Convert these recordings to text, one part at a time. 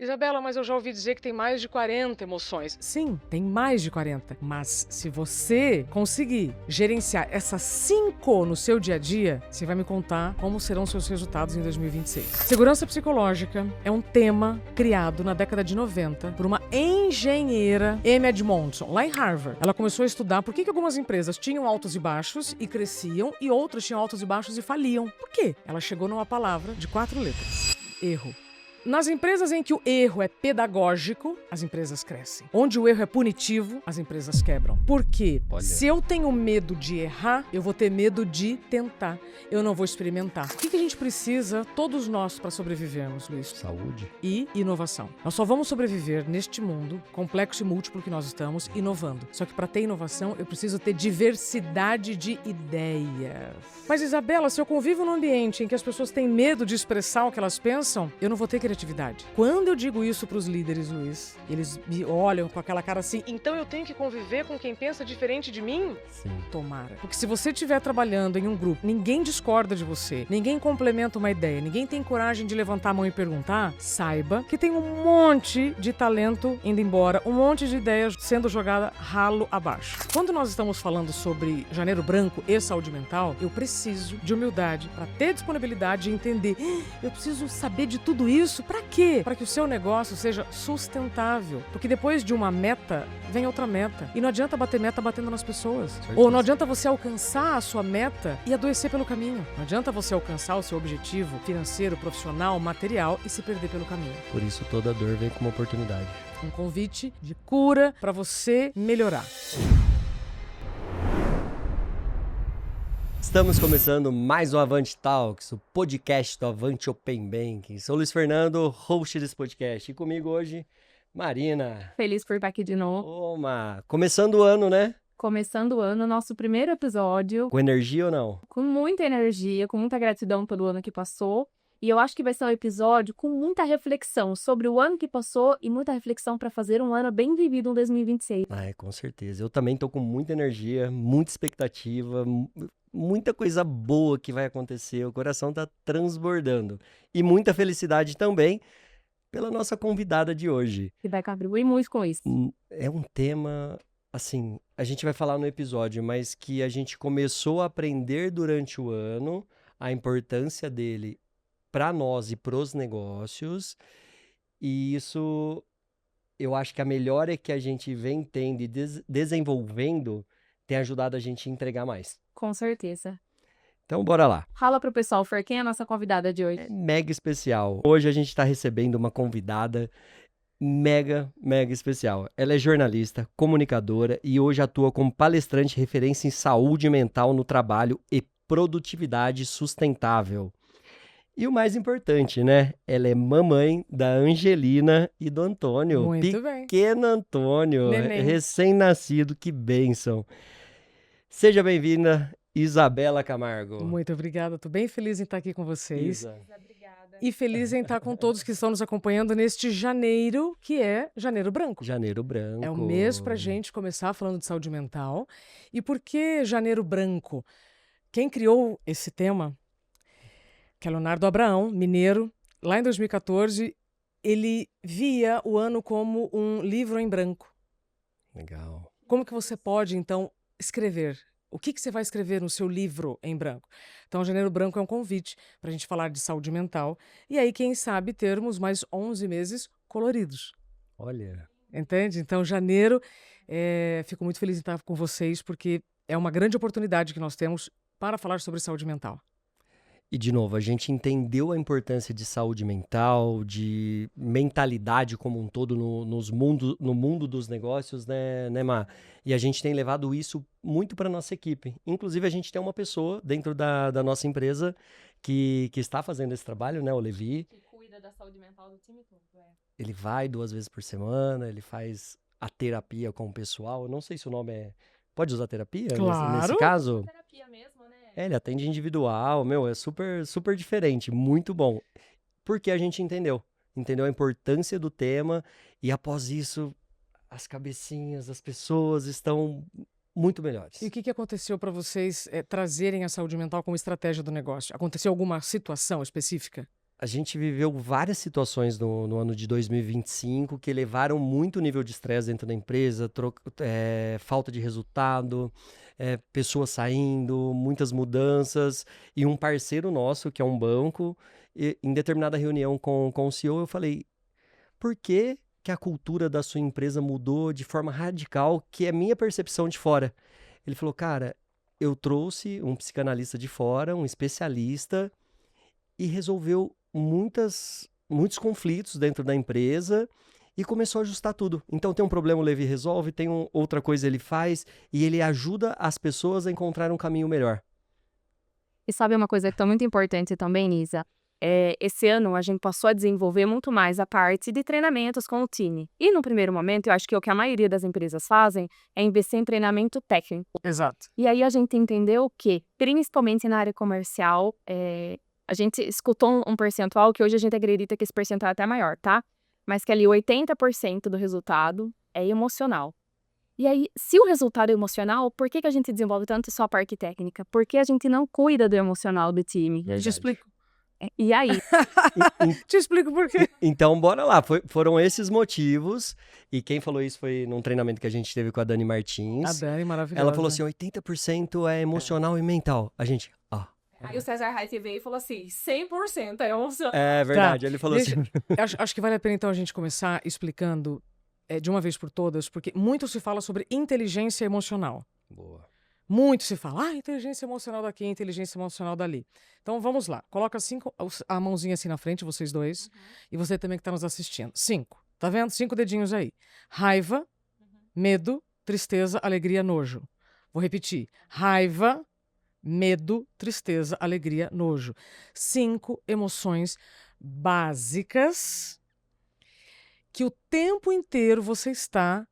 Isabela, mas eu já ouvi dizer que tem mais de 40 emoções. Sim, tem mais de 40. Mas se você conseguir gerenciar essas 5 no seu dia a dia, você vai me contar como serão seus resultados em 2026. Segurança psicológica é um tema criado na década de 90 por uma engenheira, Amy Edmondson, lá em Harvard. Ela começou a estudar por que algumas empresas tinham altos e baixos e cresciam e outras tinham altos e baixos e faliam. Por quê? Ela chegou numa palavra de 4 letras. Erro. Nas empresas em que o erro é pedagógico, as empresas crescem. Onde o erro é punitivo, as empresas quebram. Por quê? Se eu tenho medo de errar, eu vou ter medo de tentar. Eu não vou experimentar. O que a gente precisa, todos nós, para sobrevivermos, Luiz? Saúde. E inovação. Nós só vamos sobreviver neste mundo complexo e múltiplo que nós estamos, inovando. Só que para ter inovação, eu preciso ter diversidade de ideias. Mas, Isabela, se eu convivo num ambiente em que as pessoas têm medo de expressar o que elas pensam, eu não vou ter criatividade. Quando eu digo isso para os líderes, Luiz, eles me olham com aquela cara assim, então eu tenho que conviver com quem pensa diferente de mim? Sim. Tomara. Porque se você estiver trabalhando em um grupo, ninguém discorda de você, ninguém complementa uma ideia, ninguém tem coragem de levantar a mão e perguntar, saiba que tem um monte de talento indo embora, um monte de ideias sendo jogada ralo abaixo. Quando nós estamos falando sobre Janeiro Branco e saúde mental, eu preciso de humildade para ter disponibilidade e entender, eu preciso saber de tudo isso. Para quê? Para que o seu negócio seja sustentável. Porque depois de uma meta, vem outra meta. E não adianta bater meta batendo nas pessoas. Ou não adianta você alcançar a sua meta e adoecer pelo caminho. Não adianta você alcançar o seu objetivo financeiro, profissional, material e se perder pelo caminho. Por isso toda dor vem com uma oportunidade. Um convite de cura para você melhorar. Estamos começando mais um Avante Talks, o podcast do Avante Open Banking. Sou o Luiz Fernando, host desse podcast. E comigo hoje, Marina. Feliz por estar aqui de novo. Oma, começando o ano, né? Começando o ano, nosso primeiro episódio. Com energia ou não? Com muita energia, com muita gratidão pelo ano que passou. E eu acho que vai ser um episódio com muita reflexão sobre o ano que passou e muita reflexão para fazer um ano bem vivido em 2026. Com certeza. Eu também tô com muita energia, muita expectativa, muita coisa boa que vai acontecer. O coração tá transbordando. E muita felicidade também pela nossa convidada de hoje. Que vai contribuir muito com isso. É um tema, assim, a gente vai falar no episódio, mas que a gente começou a aprender durante o ano, a importância dele para nós e para os negócios. E isso, eu acho que a melhora que a gente vem tendo e desenvolvendo tem ajudado a gente a entregar mais. Com certeza. Então, bora lá. Fala pro pessoal, Fer, quem é a nossa convidada de hoje? É mega especial. Hoje a gente está recebendo uma convidada mega especial. Ela é jornalista, comunicadora e hoje atua como palestrante referência em saúde mental no trabalho e produtividade sustentável. E o mais importante, né? Ela é mamãe da Angelina e do Antônio. Muito bem. Pequeno Antônio, Neném. recém-nascido, que bênção. Seja bem-vinda, Isabela Camargo. Muito obrigada, estou bem feliz em estar aqui com vocês. Isa. Obrigada. E feliz em estar com todos que estão nos acompanhando neste janeiro, que é Janeiro Branco. Janeiro Branco. É um mês para a gente começar falando de saúde mental. E por que Janeiro Branco? Quem criou esse tema, que é Leonardo Abraão, mineiro, lá em 2014, ele via o ano como um livro em branco. Legal. Como que você pode, então, escrever? O que você vai escrever no seu livro em branco? Então, Janeiro Branco é um convite para a gente falar de saúde mental. E aí, quem sabe, termos mais 11 meses coloridos. Olha. Entende? Então, janeiro, fico muito feliz em estar com vocês, porque é uma grande oportunidade que nós temos para falar sobre saúde mental. E, de novo, a gente entendeu a importância de saúde mental, de mentalidade como um todo no mundo dos negócios, né, Má? E a gente tem levado isso muito para a nossa equipe. Inclusive, a gente tem uma pessoa dentro da nossa empresa que está fazendo esse trabalho, né, o Levi. Que cuida da saúde mental do time todo, Ele vai 2 vezes por semana, ele faz a terapia com o pessoal. Eu não sei se o nome é... Pode usar terapia Claro. nesse caso? Terapia mesmo, né? Ele atende individual, é super diferente, muito bom. Porque a gente entendeu a importância do tema e após isso, as cabecinhas das pessoas estão muito melhores. E o que aconteceu para vocês trazerem a saúde mental como estratégia do negócio? Aconteceu alguma situação específica? A gente viveu várias situações no ano de 2025 que elevaram muito o nível de estresse dentro da empresa, falta de resultado, pessoas saindo, muitas mudanças. E um parceiro nosso, que é um banco, em determinada reunião com o CEO, eu falei, por que a cultura da sua empresa mudou de forma radical, que é minha percepção de fora? Ele falou, cara, eu trouxe um psicanalista de fora, um especialista, e resolveu muitos conflitos dentro da empresa e começou a ajustar tudo. Então tem um problema, o Levi resolve, tem outra coisa ele faz e ele ajuda as pessoas a encontrar um caminho melhor. E sabe uma coisa que é muito importante também, Nisa? Esse ano a gente passou a desenvolver muito mais a parte de treinamentos com o time. E no primeiro momento, eu acho que o que a maioria das empresas fazem é investir em treinamento técnico. Exato. E aí a gente entendeu que, principalmente na área comercial, a gente escutou um percentual que hoje a gente acredita que esse percentual é até maior, tá? Mas que ali 80% do resultado é emocional. E aí, se o resultado é emocional, por que a gente desenvolve tanto só a parte técnica? Porque a gente não cuida do emocional do time. Te explico. E aí? Te explico por quê. Então, bora lá. Foram esses motivos. E quem falou isso foi num treinamento que a gente teve com a Dani Martins. A Dani, maravilhosa. Ela falou assim, 80% é emocional e mental. A gente, Aí o César Reif veio e falou assim, 100% é emocional. é verdade. Ele falou assim... Acho que vale a pena, então, a gente começar explicando de uma vez por todas, porque muito se fala sobre inteligência emocional. Boa. Muito se fala, inteligência emocional daqui, inteligência emocional dali. Então, vamos lá. Coloca a mãozinha assim na frente, vocês dois. E você também que está nos assistindo. 5. Tá vendo? 5 dedinhos aí. Raiva, medo, tristeza, alegria, nojo. Vou repetir. Raiva, medo, tristeza, alegria, nojo. 5 emoções básicas que o tempo inteiro você está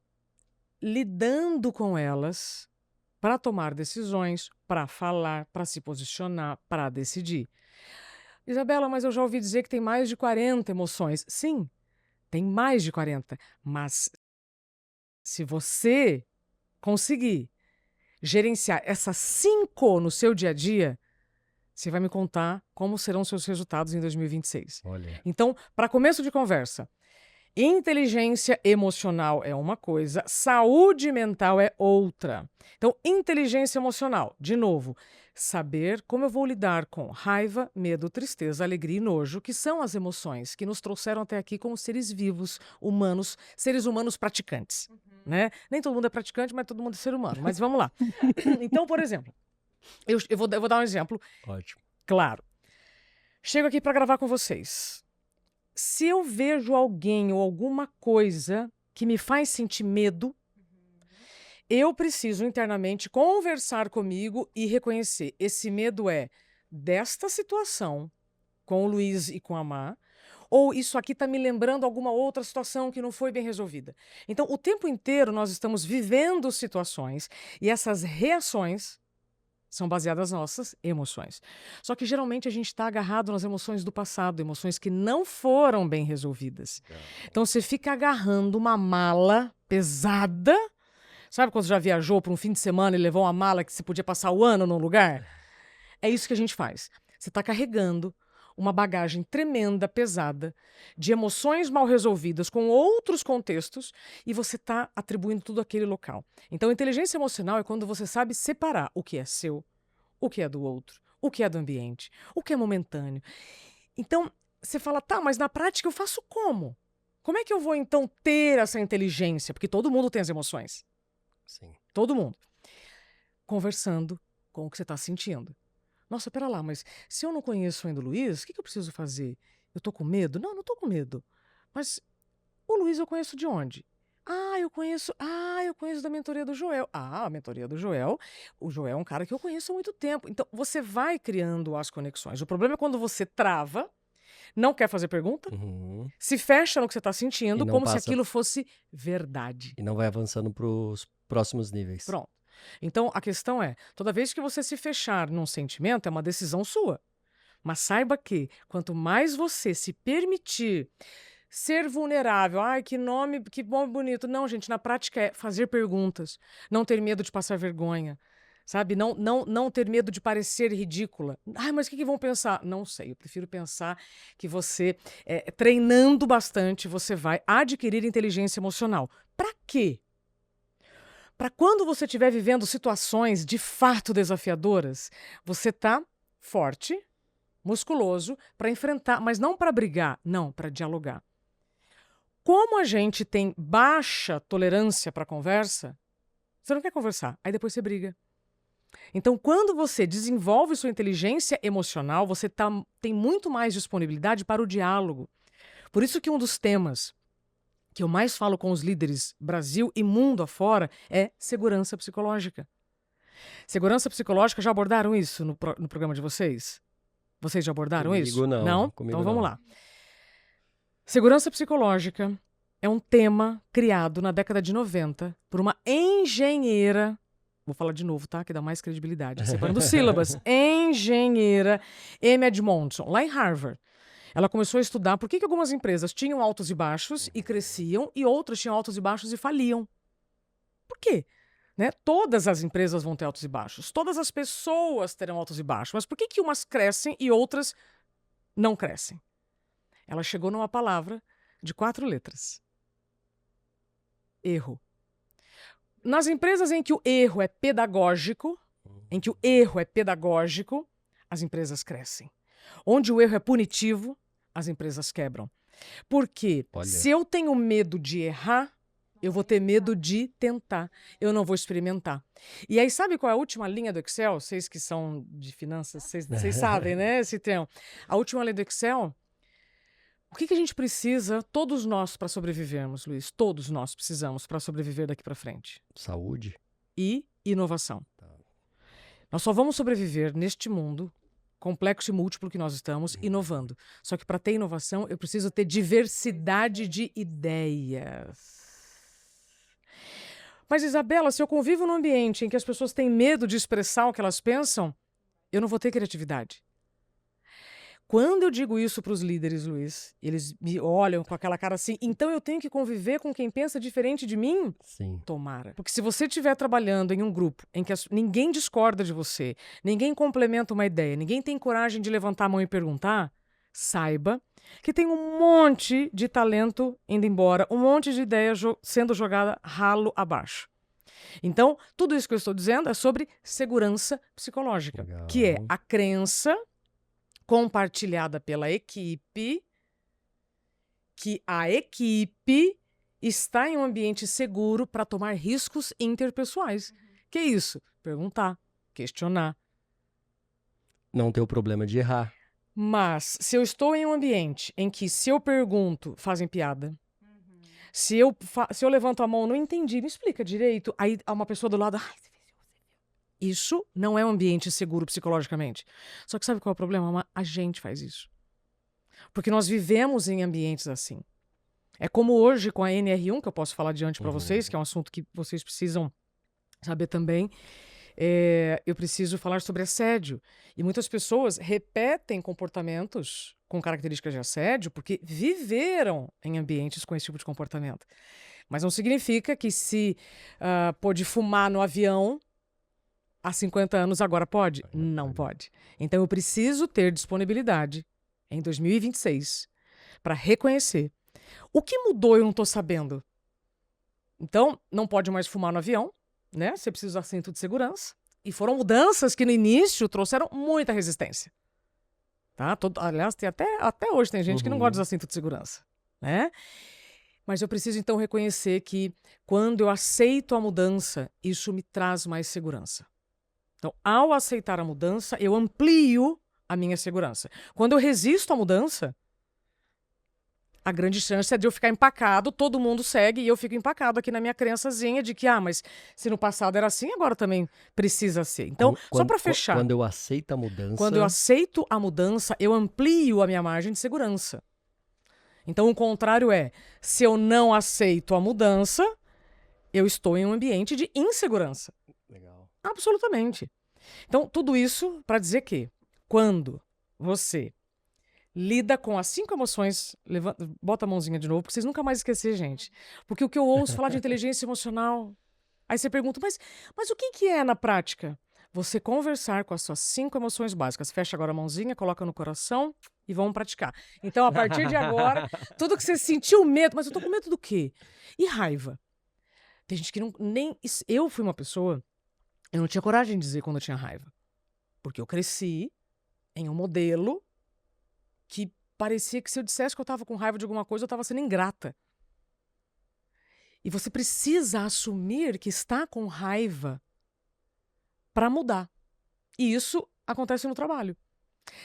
lidando com elas para tomar decisões, para falar, para se posicionar, para decidir. Isabela, mas eu já ouvi dizer que tem mais de 40 emoções. Sim, tem mais de 40. Mas se você conseguir gerenciar essas 5 no seu dia a dia, você vai me contar como serão seus resultados em 2026. Olha. Então, para começo de conversa, inteligência emocional é uma coisa, saúde mental é outra. Então, inteligência emocional, de novo, saber como eu vou lidar com raiva, medo, tristeza, alegria e nojo, que são as emoções que nos trouxeram até aqui como seres vivos, humanos, seres humanos praticantes. Né? Nem todo mundo é praticante, mas todo mundo é ser humano. Mas vamos lá. Então, por exemplo, eu vou dar um exemplo. Ótimo. Claro. Chego aqui para gravar com vocês. Se eu vejo alguém ou alguma coisa que me faz sentir medo, eu preciso internamente conversar comigo e reconhecer. Esse medo é desta situação com o Luiz e com a Má, ou isso aqui está me lembrando alguma outra situação que não foi bem resolvida. Então, o tempo inteiro nós estamos vivendo situações e essas reações são baseadas nas nossas emoções. Só que geralmente a gente está agarrado nas emoções do passado, emoções que não foram bem resolvidas. Então você fica agarrando uma mala pesada. Sabe quando você já viajou para um fim de semana e levou uma mala que você podia passar o ano num lugar? É isso que a gente faz. Você está carregando uma bagagem tremenda, pesada, de emoções mal resolvidas com outros contextos e você está atribuindo tudo àquele local. Então, inteligência emocional é quando você sabe separar o que é seu, o que é do outro, o que é do ambiente, o que é momentâneo. Então, você fala, tá, mas na prática eu faço como? Como é que eu vou, então, ter essa inteligência? Porque todo mundo tem as emoções. Sim. Todo mundo. Conversando com o que você está sentindo. Nossa, pera lá, mas se eu não conheço ainda o Luiz, o que eu preciso fazer? Eu tô com medo? Não tô com medo. Mas o Luiz eu conheço de onde? Eu conheço da mentoria do Joel. A mentoria do Joel. O Joel é um cara que eu conheço há muito tempo. Então, você vai criando as conexões. O problema é quando você trava, não quer fazer pergunta, se fecha no que você está sentindo, como se aquilo fosse verdade. E não vai avançando para os próximos níveis. Pronto. Então, a questão é, toda vez que você se fechar num sentimento, é uma decisão sua. Mas saiba que, quanto mais você se permitir ser vulnerável, que nome, que bom, bonito. Não, gente, na prática é fazer perguntas, não ter medo de passar vergonha, Sabe? Não ter medo de parecer ridícula. Ai, mas o que vão pensar? Não sei, eu prefiro pensar que você, treinando bastante, você vai adquirir inteligência emocional. Para quê? Para quando você estiver vivendo situações de fato desafiadoras, você tá forte, musculoso, para enfrentar, mas não para brigar, não, para dialogar. Como a gente tem baixa tolerância para conversa, você não quer conversar, aí depois você briga. Então, quando você desenvolve sua inteligência emocional, você tem muito mais disponibilidade para o diálogo. Por isso que um dos temas que eu mais falo com os líderes Brasil e mundo afora é segurança psicológica. Segurança psicológica, já abordaram isso no programa de vocês? Vocês já abordaram Comigo isso? não. Comigo Então vamos não. lá. Segurança psicológica é um tema criado na década de 90 por uma engenheira. Vou falar de novo, tá? Que dá mais credibilidade. Separando sílabas. Engenheira Amy Edmondson, lá em Harvard. Ela começou a estudar por que algumas empresas tinham altos e baixos e cresciam e outras tinham altos e baixos e faliam. Por quê? Né? Todas as empresas vão ter altos e baixos. Todas as pessoas terão altos e baixos. Mas por que umas crescem e outras não crescem? Ela chegou numa palavra de 4 letras. Erro. Nas empresas em que o erro é pedagógico, as empresas crescem. Onde o erro é punitivo, as empresas quebram. Porque se eu tenho medo de errar, eu vou ter medo de tentar. Eu não vou experimentar. E aí, sabe qual é a última linha do Excel? Vocês que são de finanças, vocês sabem, né, Citrião? A última linha do Excel. O que a gente precisa, todos nós, para sobrevivermos, Luiz? Todos nós precisamos para sobreviver daqui para frente. Saúde. E inovação. Tá. Nós só vamos sobreviver neste mundo complexo e múltiplo que nós estamos, inovando. Só que para ter inovação, eu preciso ter diversidade de ideias. Mas, Isabela, se eu convivo num ambiente em que as pessoas têm medo de expressar o que elas pensam, eu não vou ter criatividade. Quando eu digo isso para os líderes, Luiz, eles me olham com aquela cara assim, então eu tenho que conviver com quem pensa diferente de mim? Sim. Tomara. Porque se você estiver trabalhando em um grupo em que ninguém discorda de você, ninguém complementa uma ideia, ninguém tem coragem de levantar a mão e perguntar, saiba que tem um monte de talento indo embora, um monte de ideia sendo jogada ralo abaixo. Então, tudo isso que eu estou dizendo é sobre segurança psicológica, Legal. que é a crença compartilhada pela equipe, que a equipe está em um ambiente seguro para tomar riscos interpessoais. Que é isso? Perguntar, questionar. Não ter o problema de errar. Mas se eu estou em um ambiente em que se eu pergunto, fazem piada. Se eu levanto a mão, não entendi, me explica direito. Aí há uma pessoa do lado, isso não é um ambiente seguro psicologicamente. Só que sabe qual é o problema? A gente faz isso. Porque nós vivemos em ambientes assim. É como hoje com a NR1, que eu posso falar adiante para vocês, que é um assunto que vocês precisam saber também. Eu preciso falar sobre assédio. E muitas pessoas repetem comportamentos com características de assédio porque viveram em ambientes com esse tipo de comportamento. Mas não significa que se pôde fumar no avião há 50 anos, agora pode? Não pode. Então eu preciso ter disponibilidade em 2026 para reconhecer. O que mudou eu não estou sabendo. Então, não pode mais fumar no avião, né? Você precisa usar cinto de segurança. E foram mudanças que no início trouxeram muita resistência. Tá? Aliás, até hoje tem gente que não gosta de usar cinto de segurança, né? Mas eu preciso então reconhecer que quando eu aceito a mudança, isso me traz mais segurança. Então, ao aceitar a mudança, eu amplio a minha segurança. Quando eu resisto à mudança, a grande chance é de eu ficar empacado, todo mundo segue e eu fico empacado aqui na minha crençazinha de que, mas se no passado era assim, agora também precisa ser. Então, só para fechar. Quando eu aceito a mudança... Quando eu aceito a mudança, eu amplio a minha margem de segurança. Então, o contrário é, se eu não aceito a mudança, eu estou em um ambiente de insegurança. Legal. Absolutamente. Então, tudo isso para dizer que quando você lida com as 5 emoções, bota a mãozinha de novo, porque vocês nunca mais esquecer, gente. Porque o que eu ouço falar de inteligência emocional, aí você pergunta, mas o que é na prática? você conversar com as suas 5 emoções básicas. Fecha agora a mãozinha, coloca no coração e vamos praticar. Então, a partir de agora, tudo que você sentiu medo, mas eu tô com medo do quê? E raiva? Tem gente que não nem... Eu fui uma pessoa, eu não tinha coragem de dizer quando eu tinha raiva. Porque eu cresci em um modelo que parecia que se eu dissesse que eu tava com raiva de alguma coisa, eu tava sendo ingrata. E você precisa assumir que está com raiva para mudar. E isso acontece no trabalho.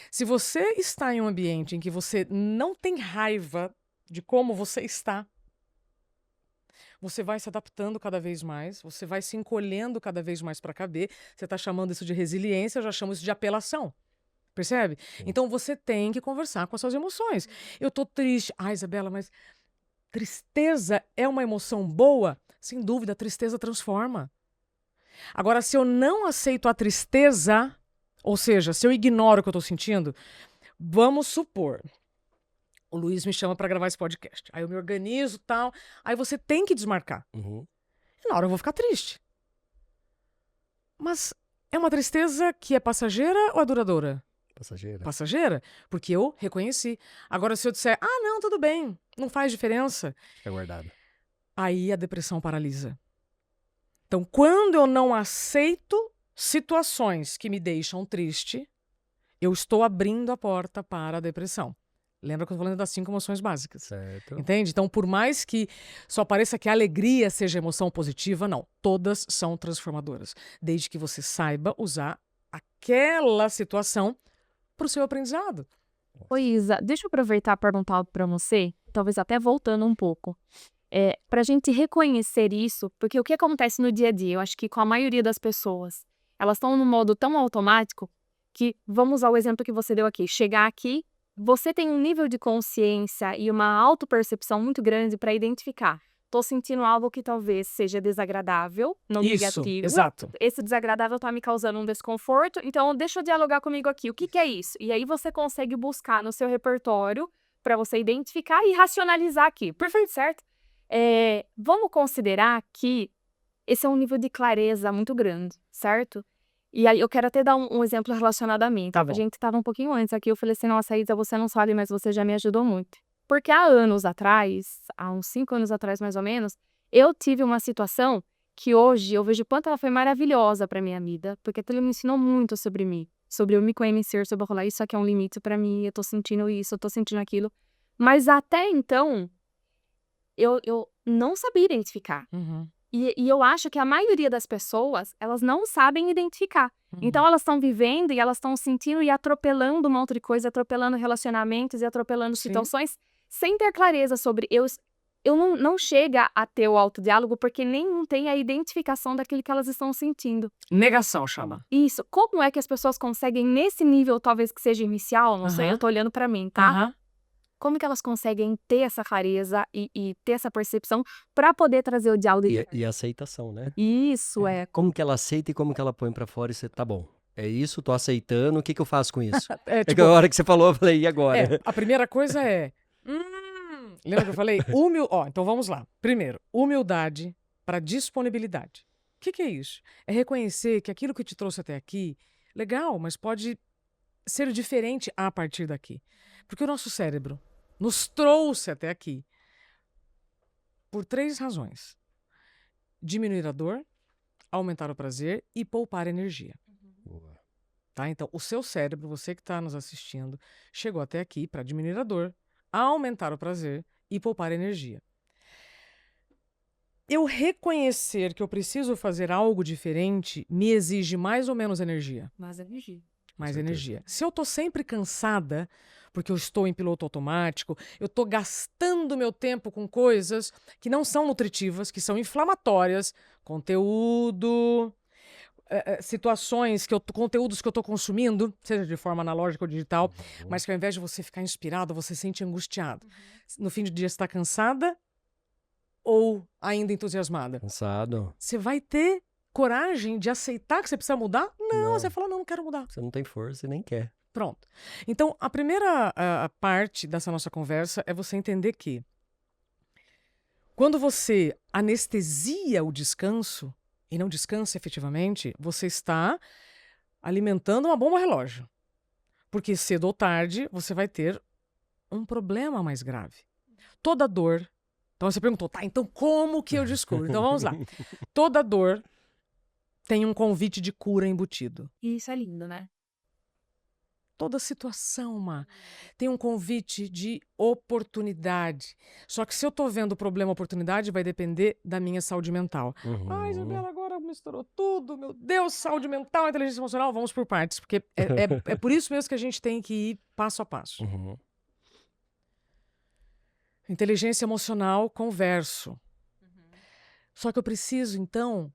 Se você está em um ambiente em que você não tem raiva de como você está, você vai se adaptando cada vez mais, você vai se encolhendo cada vez mais para caber. Você está chamando isso de resiliência, eu já chamo isso de apelação. Percebe? Então você tem que conversar com as suas emoções. Eu tô triste. Ah, Isabela, mas tristeza é uma emoção boa? Sem dúvida, a tristeza transforma. Agora, se eu não aceito a tristeza, ou seja, se eu ignoro o que eu tô sentindo, vamos supor, o Luiz me chama para gravar esse podcast. Aí eu me organizo e tal. Aí você tem que desmarcar. Uhum. E na hora eu vou ficar triste. Mas é uma tristeza que é passageira ou é duradoura? Passageira. Passageira? Porque eu reconheci. Agora, se eu disser, ah, não, tudo bem, não faz diferença, Fica guardado. aí a depressão paralisa. Então, quando eu não aceito situações que me deixam triste, eu estou abrindo a porta para a depressão. Lembra que eu estou falando das 5 emoções básicas? Certo. Entende? Então, por mais que só pareça que a alegria seja emoção positiva, não. Todas são transformadoras. Desde que você saiba usar aquela situação para o seu aprendizado. Oi, Isa, deixa eu aproveitar e perguntar algo para você, talvez até voltando um pouco. Para a gente reconhecer isso, porque o que acontece no dia a dia, eu acho que com a maioria das pessoas, elas estão num modo tão automático que, vamos usar o exemplo que você deu aqui, chegar aqui, você tem um nível de consciência e uma autopercepção muito grande para identificar. Tô sentindo algo que talvez seja desagradável, não Isso, negativo. exato. Esse desagradável tá me causando um desconforto, então deixa eu dialogar comigo aqui. O que é isso? E aí você consegue buscar no seu repertório para você identificar e racionalizar aqui. Perfeito, certo? Vamos considerar que esse é um nível de clareza muito grande, certo? E aí eu quero até dar um exemplo relacionado a mim. Tá bom. A gente estava um pouquinho antes aqui, eu falei assim, nossa, Isa, você não sabe, mas você já me ajudou muito. Porque há anos atrás, há uns 5 anos atrás mais ou menos, eu tive uma situação que hoje eu vejo quanto ela foi maravilhosa para minha vida, porque aquilo me ensinou muito sobre mim, sobre eu me conhecer, sobre eu falar, isso aqui é um limite para mim, eu tô sentindo isso, eu tô sentindo aquilo. Mas até então, eu não sabia identificar. Uhum. E eu acho que a maioria das pessoas, elas não sabem identificar. Então elas estão vivendo e elas estão sentindo e atropelando um monte de coisa, atropelando relacionamentos e atropelando Sim. situações, sem ter clareza sobre eu não chega a ter o autodiálogo porque nem tem a identificação daquilo que elas estão sentindo. Negação chama. Isso. Como é que as pessoas conseguem nesse nível, talvez que seja inicial, não sei, Aham. eu tô olhando pra mim, tá? Aham. Como que elas conseguem ter essa clareza e ter essa percepção pra poder trazer o diálogo? E a aceitação, né? Isso Como que ela aceita e como que ela põe pra fora e você, tá bom, é isso, tô aceitando, o que que eu faço com isso? É, É tipo, que a hora que você falou, eu falei, e agora? a primeira coisa é... lembra que eu falei? Então vamos lá. Primeiro, humildade para disponibilidade. O que é isso? É reconhecer que aquilo que te trouxe até aqui, legal, mas pode ser diferente a partir daqui. Porque o nosso cérebro nos trouxe até aqui por 3 razões. Diminuir a dor, aumentar o prazer e poupar energia. Boa. Tá? Então, o seu cérebro, você que está nos assistindo, chegou até aqui para diminuir a dor, aumentar o prazer e poupar energia. Eu reconhecer que eu preciso fazer algo diferente me exige mais ou menos energia? Mais energia. Mais certeza. energia. Se eu tô sempre cansada, porque eu estou em piloto automático, eu tô gastando meu tempo com coisas que não são nutritivas, que são inflamatórias, conteúdo, situações, conteúdos que eu tô consumindo, seja de forma analógica ou digital, mas que ao invés de você ficar inspirado, você se sente angustiado. No fim do dia, você está cansada ou ainda entusiasmada? Cansado. Você vai ter coragem de aceitar que você precisa mudar? Não, você fala, não quero mudar. Você não tem força e nem quer. Pronto. Então, a primeira parte dessa nossa conversa é você entender que quando você anestesia o descanso, e não descansa efetivamente, você está alimentando uma bomba relógio. Porque cedo ou tarde você vai ter um problema mais grave. Toda dor. Então você perguntou, tá, então como que eu descubro? Então vamos lá. Toda dor tem um convite de cura embutido. E isso é lindo, né? Toda situação, Má, tem um convite de oportunidade. Só que se eu tô vendo o problema oportunidade, vai depender da minha saúde mental. Ai, Isabela, agora misturou tudo. Meu Deus, saúde mental, inteligência emocional. Vamos por partes, porque é por isso mesmo que a gente tem que ir passo a passo. Inteligência emocional, converso. Só que eu preciso, então,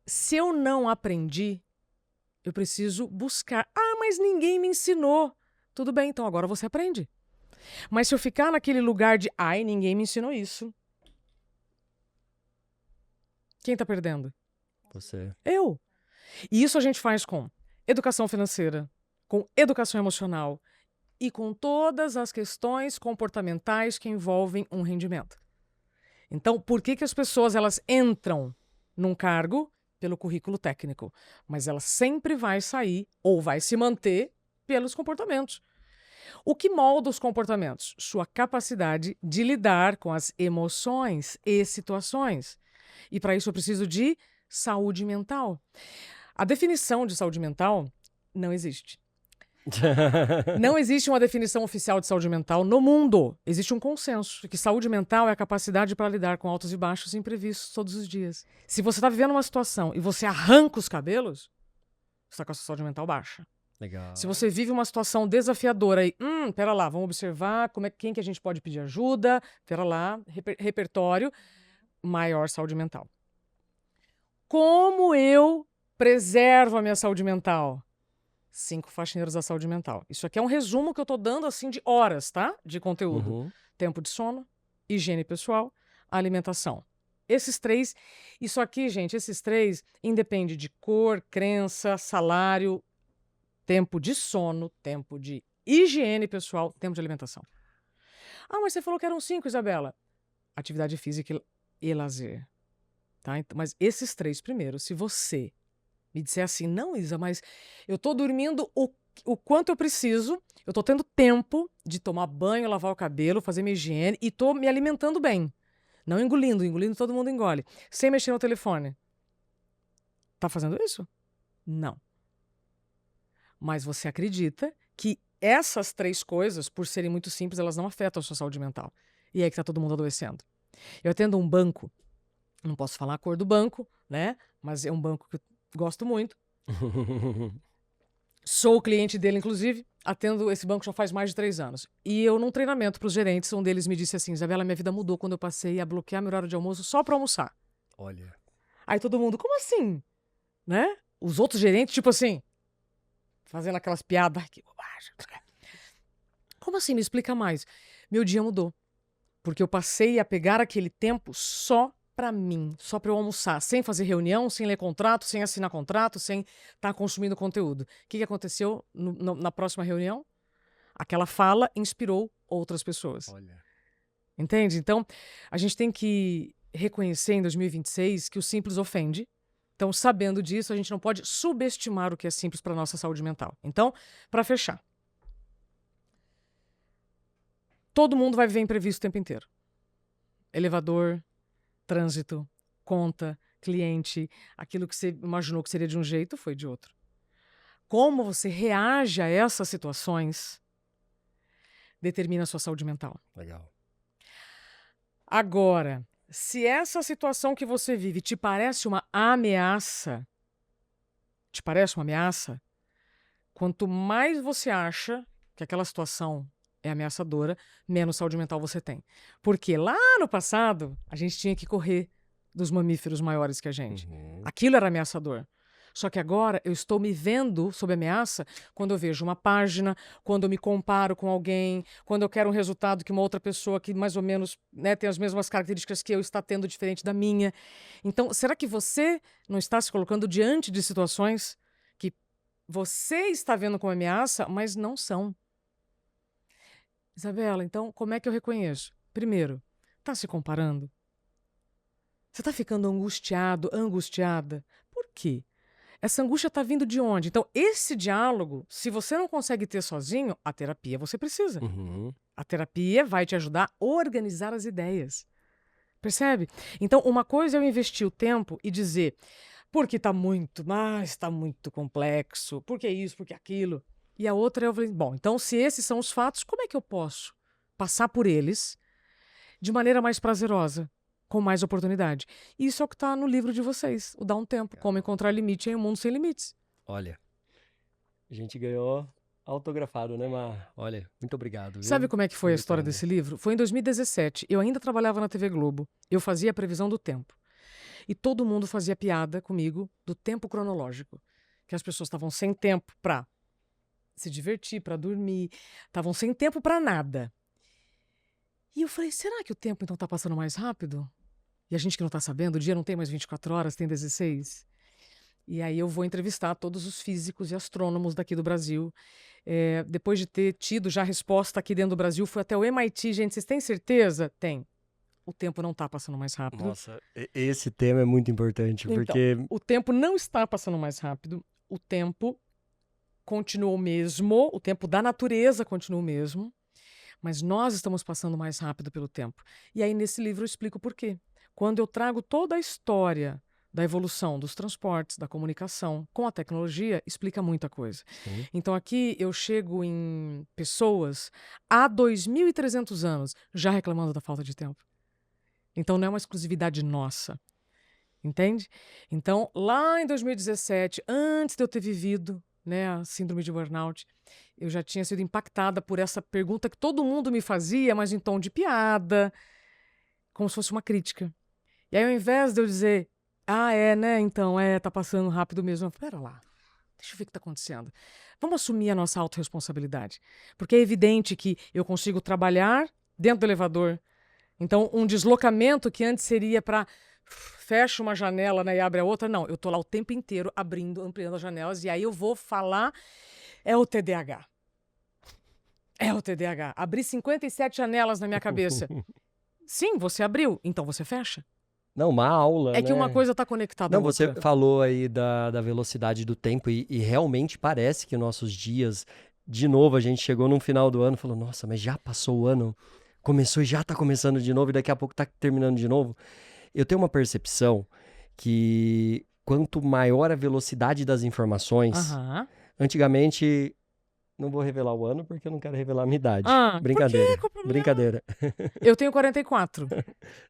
se eu não aprendi, eu preciso buscar. Ah, mas ninguém me ensinou. Tudo bem, então agora você aprende. Mas se eu ficar naquele lugar de, ai, ninguém me ensinou isso. Quem tá perdendo? Você. Eu. E isso a gente faz com educação financeira, com educação emocional e com todas as questões comportamentais que envolvem um rendimento. Então, por que as pessoas elas entram num cargo pelo currículo técnico, mas ela sempre vai sair ou vai se manter pelos comportamentos? O que molda os comportamentos? Sua capacidade de lidar com as emoções e situações. E para isso eu preciso de saúde mental. A definição de saúde mental não existe. Não existe uma definição oficial de saúde mental no mundo. Existe um consenso que saúde mental é a capacidade para lidar com altos e baixos imprevistos todos os dias. Se você está vivendo uma situação e você arranca os cabelos, você está com a sua saúde mental baixa. Legal. Se você vive uma situação desafiadora e, pera lá, vamos observar quem que a gente pode pedir ajuda, pera lá, repertório, maior saúde mental. Como eu preservo a minha saúde mental? 5 faxineiros da saúde mental. Isso aqui é um resumo que eu tô dando, assim, de horas, tá? De conteúdo. Tempo de sono, higiene pessoal, alimentação. Esses 3, isso aqui, gente, esses 3 independe de cor, crença, salário, tempo de sono, tempo de higiene pessoal, tempo de alimentação. Ah, mas você falou que eram 5, Isabela. Atividade física e lazer. Tá? Mas esses 3 primeiros, se você me disser assim, não, Isa, mas eu tô dormindo o quanto eu preciso, eu tô tendo tempo de tomar banho, lavar o cabelo, fazer minha higiene e tô me alimentando bem. Não engolindo todo mundo engole. Sem mexer no telefone. Tá fazendo isso? Não. Mas você acredita que essas 3 coisas, por serem muito simples, elas não afetam a sua saúde mental. E é que tá todo mundo adoecendo. Eu atendo um banco, não posso falar a cor do banco, né? Mas é um banco que eu gosto muito. Sou cliente dele, inclusive. Atendo esse banco já faz mais de 3 anos. E eu, num treinamento para os gerentes, um deles me disse assim, Isabela, minha vida mudou quando eu passei a bloquear meu horário de almoço só para almoçar. Olha. Aí todo mundo, como assim? Né? Os outros gerentes, tipo assim, fazendo aquelas piadas. Ai, que bobagem. Como assim? Me explica mais. Meu dia mudou. Porque eu passei a pegar aquele tempo só para mim, só para eu almoçar, sem fazer reunião, sem ler contrato, sem assinar contrato, sem estar consumindo conteúdo. O que aconteceu na próxima reunião? Aquela fala inspirou outras pessoas. Olha. Entende? Então, a gente tem que reconhecer em 2026 que o simples ofende. Então, sabendo disso, a gente não pode subestimar o que é simples para a nossa saúde mental. Então, para fechar. Todo mundo vai viver imprevisto o tempo inteiro. Elevador, trânsito, conta, cliente, aquilo que você imaginou que seria de um jeito, foi de outro. Como você reage a essas situações determina a sua saúde mental. Legal. Agora, se essa situação que você vive te parece uma ameaça, quanto mais você acha que aquela situação é ameaçadora, menos saúde mental você tem. Porque lá no passado, a gente tinha que correr dos mamíferos maiores que a gente. Aquilo era ameaçador. Só que agora eu estou me vendo sob ameaça quando eu vejo uma página, quando eu me comparo com alguém, quando eu quero um resultado que uma outra pessoa que mais ou menos, né, tem as mesmas características que eu está tendo diferente da minha. Então, será que você não está se colocando diante de situações que você está vendo como ameaça, mas não são? Isabela, então como é que eu reconheço? Primeiro, está se comparando? Você está ficando angustiado, angustiada? Por quê? Essa angústia está vindo de onde? Então, esse diálogo, se você não consegue ter sozinho, a terapia você precisa. Uhum. A terapia vai te ajudar a organizar as ideias. Percebe? Então, uma coisa é eu investir o tempo e dizer, porque está muito complexo, porque isso, porque aquilo. E a outra é eu falei, bom, então se esses são os fatos, como é que eu posso passar por eles de maneira mais prazerosa, com mais oportunidade? Isso é o que está no livro de vocês, o Dá um Tempo, Como Encontrar Limite em um Mundo Sem Limites. Olha, a gente ganhou autografado, né, Mar? Olha, muito obrigado. Viu? Sabe como é que foi a história Bacana. desse livro? Foi em 2017. Eu ainda trabalhava na TV Globo. Eu fazia a previsão do tempo. E todo mundo fazia piada comigo do tempo cronológico. Que as pessoas estavam sem tempo para se divertir, para dormir. Estavam sem tempo para nada. E eu falei, será que o tempo então está passando mais rápido? E a gente que não está sabendo, o dia não tem mais 24 horas, tem 16. E aí eu vou entrevistar todos os físicos e astrônomos daqui do Brasil. Depois de ter tido já a resposta aqui dentro do Brasil, fui até o MIT. Gente, vocês têm certeza? Tem. O tempo não está passando mais rápido. Nossa, esse tema é muito importante, Então, porque... o tempo não está passando mais rápido. O tempo continua o mesmo. O tempo da natureza continua o mesmo. Mas nós estamos passando mais rápido pelo tempo. E aí, nesse livro, eu explico por quê. Quando eu trago toda a história da evolução dos transportes, da comunicação, com a tecnologia, explica muita coisa. Sim. Então, aqui eu chego em pessoas há 2.300 anos já reclamando da falta de tempo. Então, não é uma exclusividade nossa. Entende? Então, lá em 2017, antes de eu ter vivido, né, a síndrome de burnout, eu já tinha sido impactada por essa pergunta que todo mundo me fazia, mas em tom de piada, como se fosse uma crítica. E aí, ao invés de eu dizer, né, então, tá passando rápido mesmo. Pera lá, deixa eu ver o que está acontecendo. Vamos assumir a nossa autorresponsabilidade. Porque é evidente que eu consigo trabalhar dentro do elevador. Então, um deslocamento que antes seria para fecha uma janela, né, e abre a outra, não. Eu tô lá o tempo inteiro abrindo, ampliando as janelas, e aí eu vou falar, é o TDAH. É o TDAH. Abri 57 janelas na minha cabeça. Sim, você abriu, então você fecha. Não, uma aula, É que né? uma coisa está conectada à Não, outra. você falou aí da velocidade do tempo e realmente parece que nossos dias, de novo, a gente chegou no final do ano e falou, nossa, mas já passou o ano, começou e já tá começando de novo e daqui a pouco tá terminando de novo. Eu tenho uma percepção que quanto maior a velocidade das informações, antigamente, não vou revelar o ano porque eu não quero revelar a minha idade. Brincadeira, por quê? Qual o problema? brincadeira. Eu tenho 44.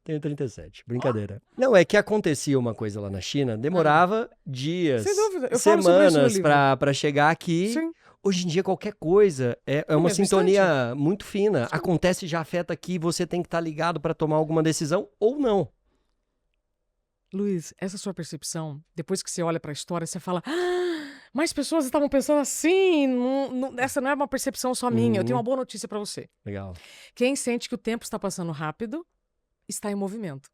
Tenho 37, brincadeira. Não, é que acontecia uma coisa lá na China, demorava dias, Sem dúvida, eu falo sobre isso no semanas livro. pra chegar aqui. Sim. Hoje em dia, qualquer coisa é No uma mesmo sintonia muito fina. Acontece e já afeta aqui, você tem que estar ligado para tomar alguma decisão ou não. Luiz, essa sua percepção, depois que você olha para a história, você fala, mais pessoas estavam pensando assim, essa não é uma percepção só minha. Eu tenho uma boa notícia para você. Legal. Quem sente que o tempo está passando rápido, está em movimento.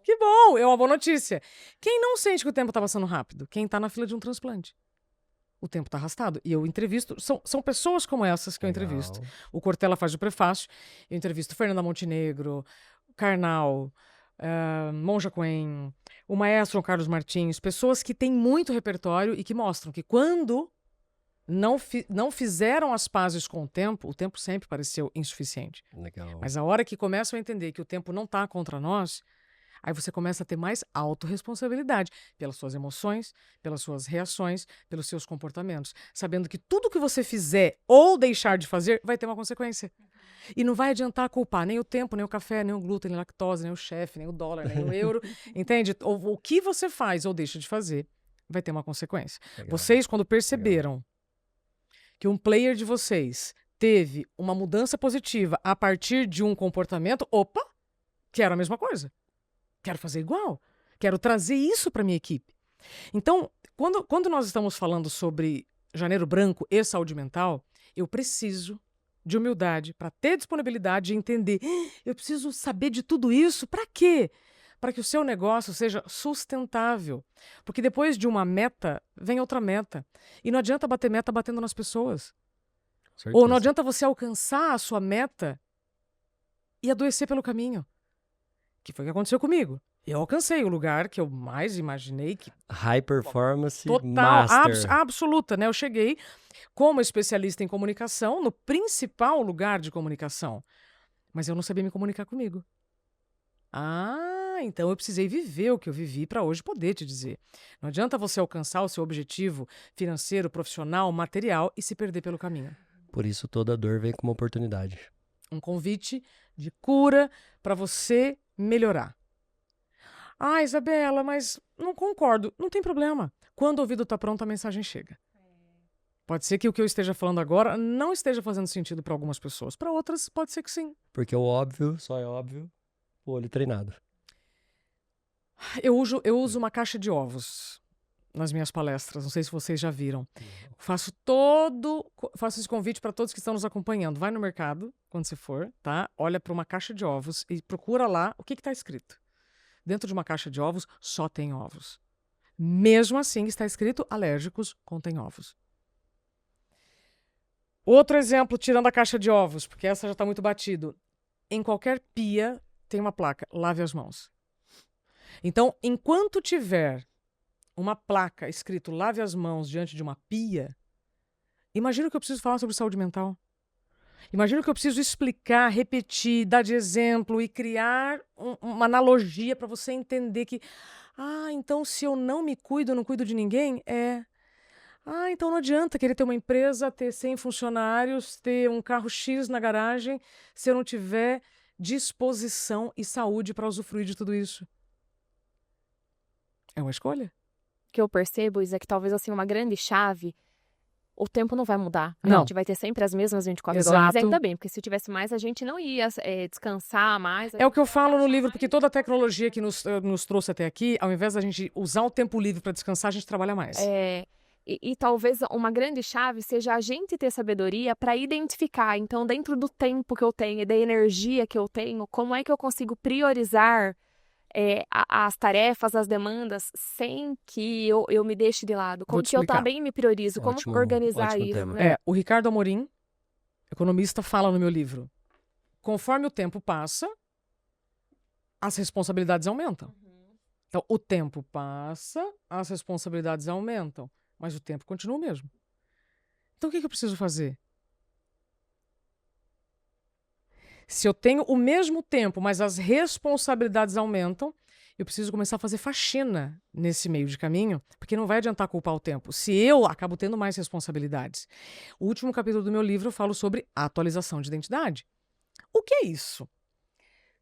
Que bom, é uma boa notícia. Quem não sente que o tempo está passando rápido? Quem está na fila de um transplante. O tempo está arrastado. E eu entrevisto, são pessoas como essas que eu entrevisto. O Cortella faz o prefácio, eu entrevisto Fernanda Montenegro, Karnal, Monja Coen, o maestro Carlos Martins, pessoas que têm muito repertório e que mostram que quando não fizeram as pazes com o tempo sempre pareceu insuficiente. Legal. Mas a hora que começam a entender que o tempo não está contra nós, aí você começa a ter mais autorresponsabilidade pelas suas emoções, pelas suas reações, pelos seus comportamentos, sabendo que tudo que você fizer ou deixar de fazer vai ter uma consequência. E não vai adiantar culpar nem o tempo, nem o café, nem o glúten, nem a lactose, nem o chefe, nem o dólar, nem o euro, entende? O que você faz ou deixa de fazer vai ter uma consequência. Legal. Vocês, quando perceberam que um player de vocês teve uma mudança positiva a partir de um comportamento, quero a mesma coisa. Quero fazer igual. Quero trazer isso para minha equipe. Então, quando nós estamos falando sobre Janeiro Branco e saúde mental, eu preciso de humildade para ter disponibilidade de entender. Eu preciso saber de tudo isso. Para quê? Para que o seu negócio seja sustentável. Porque depois de uma meta, vem outra meta. E não adianta bater meta batendo nas pessoas. Ou não adianta você alcançar a sua meta e adoecer pelo caminho. Que foi o que aconteceu comigo. Eu alcancei o lugar que eu mais imaginei, que High performance total, master. absoluta, né? Eu cheguei como especialista em comunicação, no principal lugar de comunicação. Mas eu não sabia me comunicar comigo. Ah, então eu precisei viver o que eu vivi para hoje poder te dizer. Não adianta você alcançar o seu objetivo financeiro, profissional, material e se perder pelo caminho. Por isso toda dor vem como oportunidade. Um convite de cura para você melhorar. Ah, Isabela, mas não concordo. Não tem problema. Quando o ouvido está pronto, a mensagem chega. Pode ser que o que eu esteja falando agora não esteja fazendo sentido para algumas pessoas. Para outras, pode ser que sim. Porque o óbvio só é óbvio o olho treinado. Eu uso uma caixa de ovos nas minhas palestras. Não sei se vocês já viram. Faço esse convite para todos que estão nos acompanhando. Vai no mercado, quando você for, tá? Olha para uma caixa de ovos e procura lá o que está escrito. Dentro de uma caixa de ovos, só tem ovos. Mesmo assim, está escrito alérgicos contém ovos. Outro exemplo, tirando a caixa de ovos, porque essa já está muito batido. Em qualquer pia tem uma placa, lave as mãos. Então, enquanto tiver uma placa escrito lave as mãos diante de uma pia, imagina que eu preciso falar sobre saúde mental. Imagina que eu preciso explicar, repetir, dar de exemplo e criar uma analogia para você entender que, então se eu não me cuido, eu não cuido de ninguém? Então não adianta querer ter uma empresa, ter 100 funcionários, ter um carro X na garagem, se eu não tiver disposição e saúde para usufruir de tudo isso. É uma escolha. O que eu percebo, Isa, é que talvez assim uma grande chave, o tempo não vai mudar. A Não. gente vai ter sempre as mesmas 24 horas. Exato. Mas ainda bem, porque se tivesse mais, a gente não ia descansar mais. É o que eu falo no livro, porque toda a tecnologia que nos trouxe até aqui, ao invés da gente usar o tempo livre para descansar, a gente trabalha mais. E talvez uma grande chave seja a gente ter sabedoria para identificar, então, dentro do tempo que eu tenho e da energia que eu tenho, como é que eu consigo priorizar as tarefas, as demandas, sem que eu me deixe de lado. Como que eu também me priorizo, como organizar isso. Tema. Né? O Ricardo Amorim, economista, fala no meu livro. Conforme o tempo passa, as responsabilidades aumentam. Então, o tempo passa, as responsabilidades aumentam, mas o tempo continua o mesmo. Então, o que eu preciso fazer? Se eu tenho o mesmo tempo, mas as responsabilidades aumentam, eu preciso começar a fazer faxina nesse meio de caminho, porque não vai adiantar culpar o tempo, se eu acabo tendo mais responsabilidades. O último capítulo do meu livro eu falo sobre atualização de identidade. O que é isso?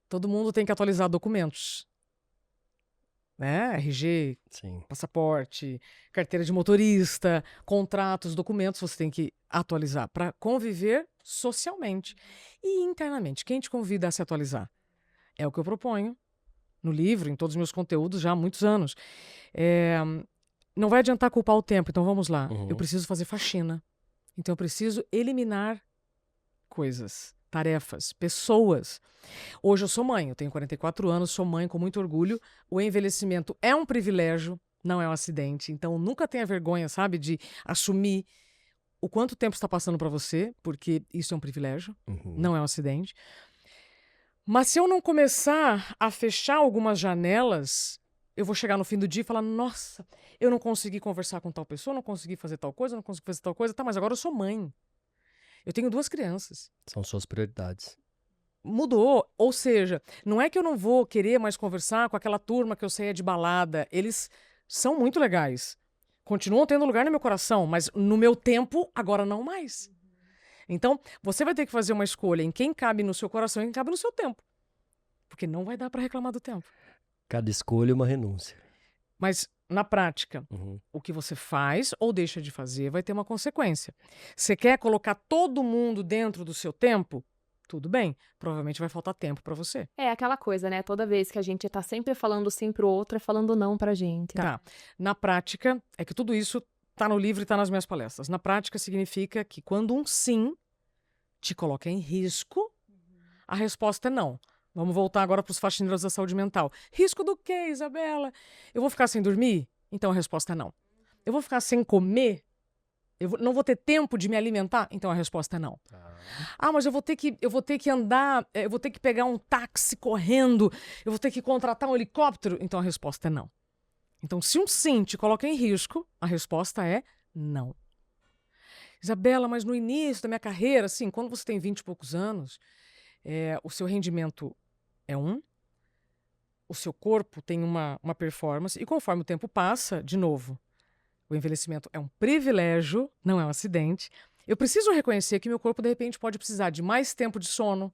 Todo mundo tem que atualizar documentos. Né? RG, Sim. passaporte, carteira de motorista, contratos, documentos você tem que atualizar para conviver socialmente e internamente. Quem te convida a se atualizar? É o que eu proponho no livro, em todos os meus conteúdos já há muitos anos. Não vai adiantar culpar o tempo, então vamos lá. Eu preciso fazer faxina. Então eu preciso eliminar coisas, tarefas, pessoas. Hoje eu sou mãe, eu tenho 44 anos, sou mãe com muito orgulho. O envelhecimento é um privilégio, não é um acidente. Então nunca tenha vergonha, sabe, de assumir o quanto tempo está passando para você, porque isso é um privilégio, não é um acidente. Mas se eu não começar a fechar algumas janelas, eu vou chegar no fim do dia e falar, nossa, eu não consegui conversar com tal pessoa, não consegui fazer tal coisa, não consegui fazer tal coisa. Tá, mas agora eu sou mãe. Eu tenho 2 crianças. São suas prioridades. Mudou. Ou seja, não é que eu não vou querer mais conversar com aquela turma que eu sei é de balada. Eles são muito legais. Continuam tendo lugar no meu coração, mas no meu tempo, agora não mais. Então, você vai ter que fazer uma escolha em quem cabe no seu coração e quem cabe no seu tempo. Porque não vai dar para reclamar do tempo. Cada escolha é uma renúncia. Mas, na prática, o que você faz ou deixa de fazer vai ter uma consequência. Você quer colocar todo mundo dentro do seu tempo? Tudo bem, provavelmente vai faltar tempo para você. É aquela coisa, né? Toda vez que a gente tá sempre falando sim pro outro, é falando não pra gente. Tá. Na prática, é que tudo isso tá no livro e tá nas minhas palestras. Na prática, significa que quando um sim te coloca em risco, a resposta é não. Vamos voltar agora para os faxineiros da saúde mental. Risco do quê, Isabela? Eu vou ficar sem dormir? Então a resposta é não. Eu vou ficar sem comer? Não vou ter tempo de me alimentar? Então a resposta é não. Mas eu vou ter que andar, eu vou ter que pegar um táxi correndo, eu vou ter que contratar um helicóptero? Então a resposta é não. Então, se um sim te coloca em risco, a resposta é não. Isabela, mas no início da minha carreira, assim, quando você tem 20 e poucos anos, o seu rendimento é o seu corpo tem uma performance, e conforme o tempo passa, de novo, o envelhecimento é um privilégio, não é um acidente. Eu preciso reconhecer que meu corpo, de repente, pode precisar de mais tempo de sono,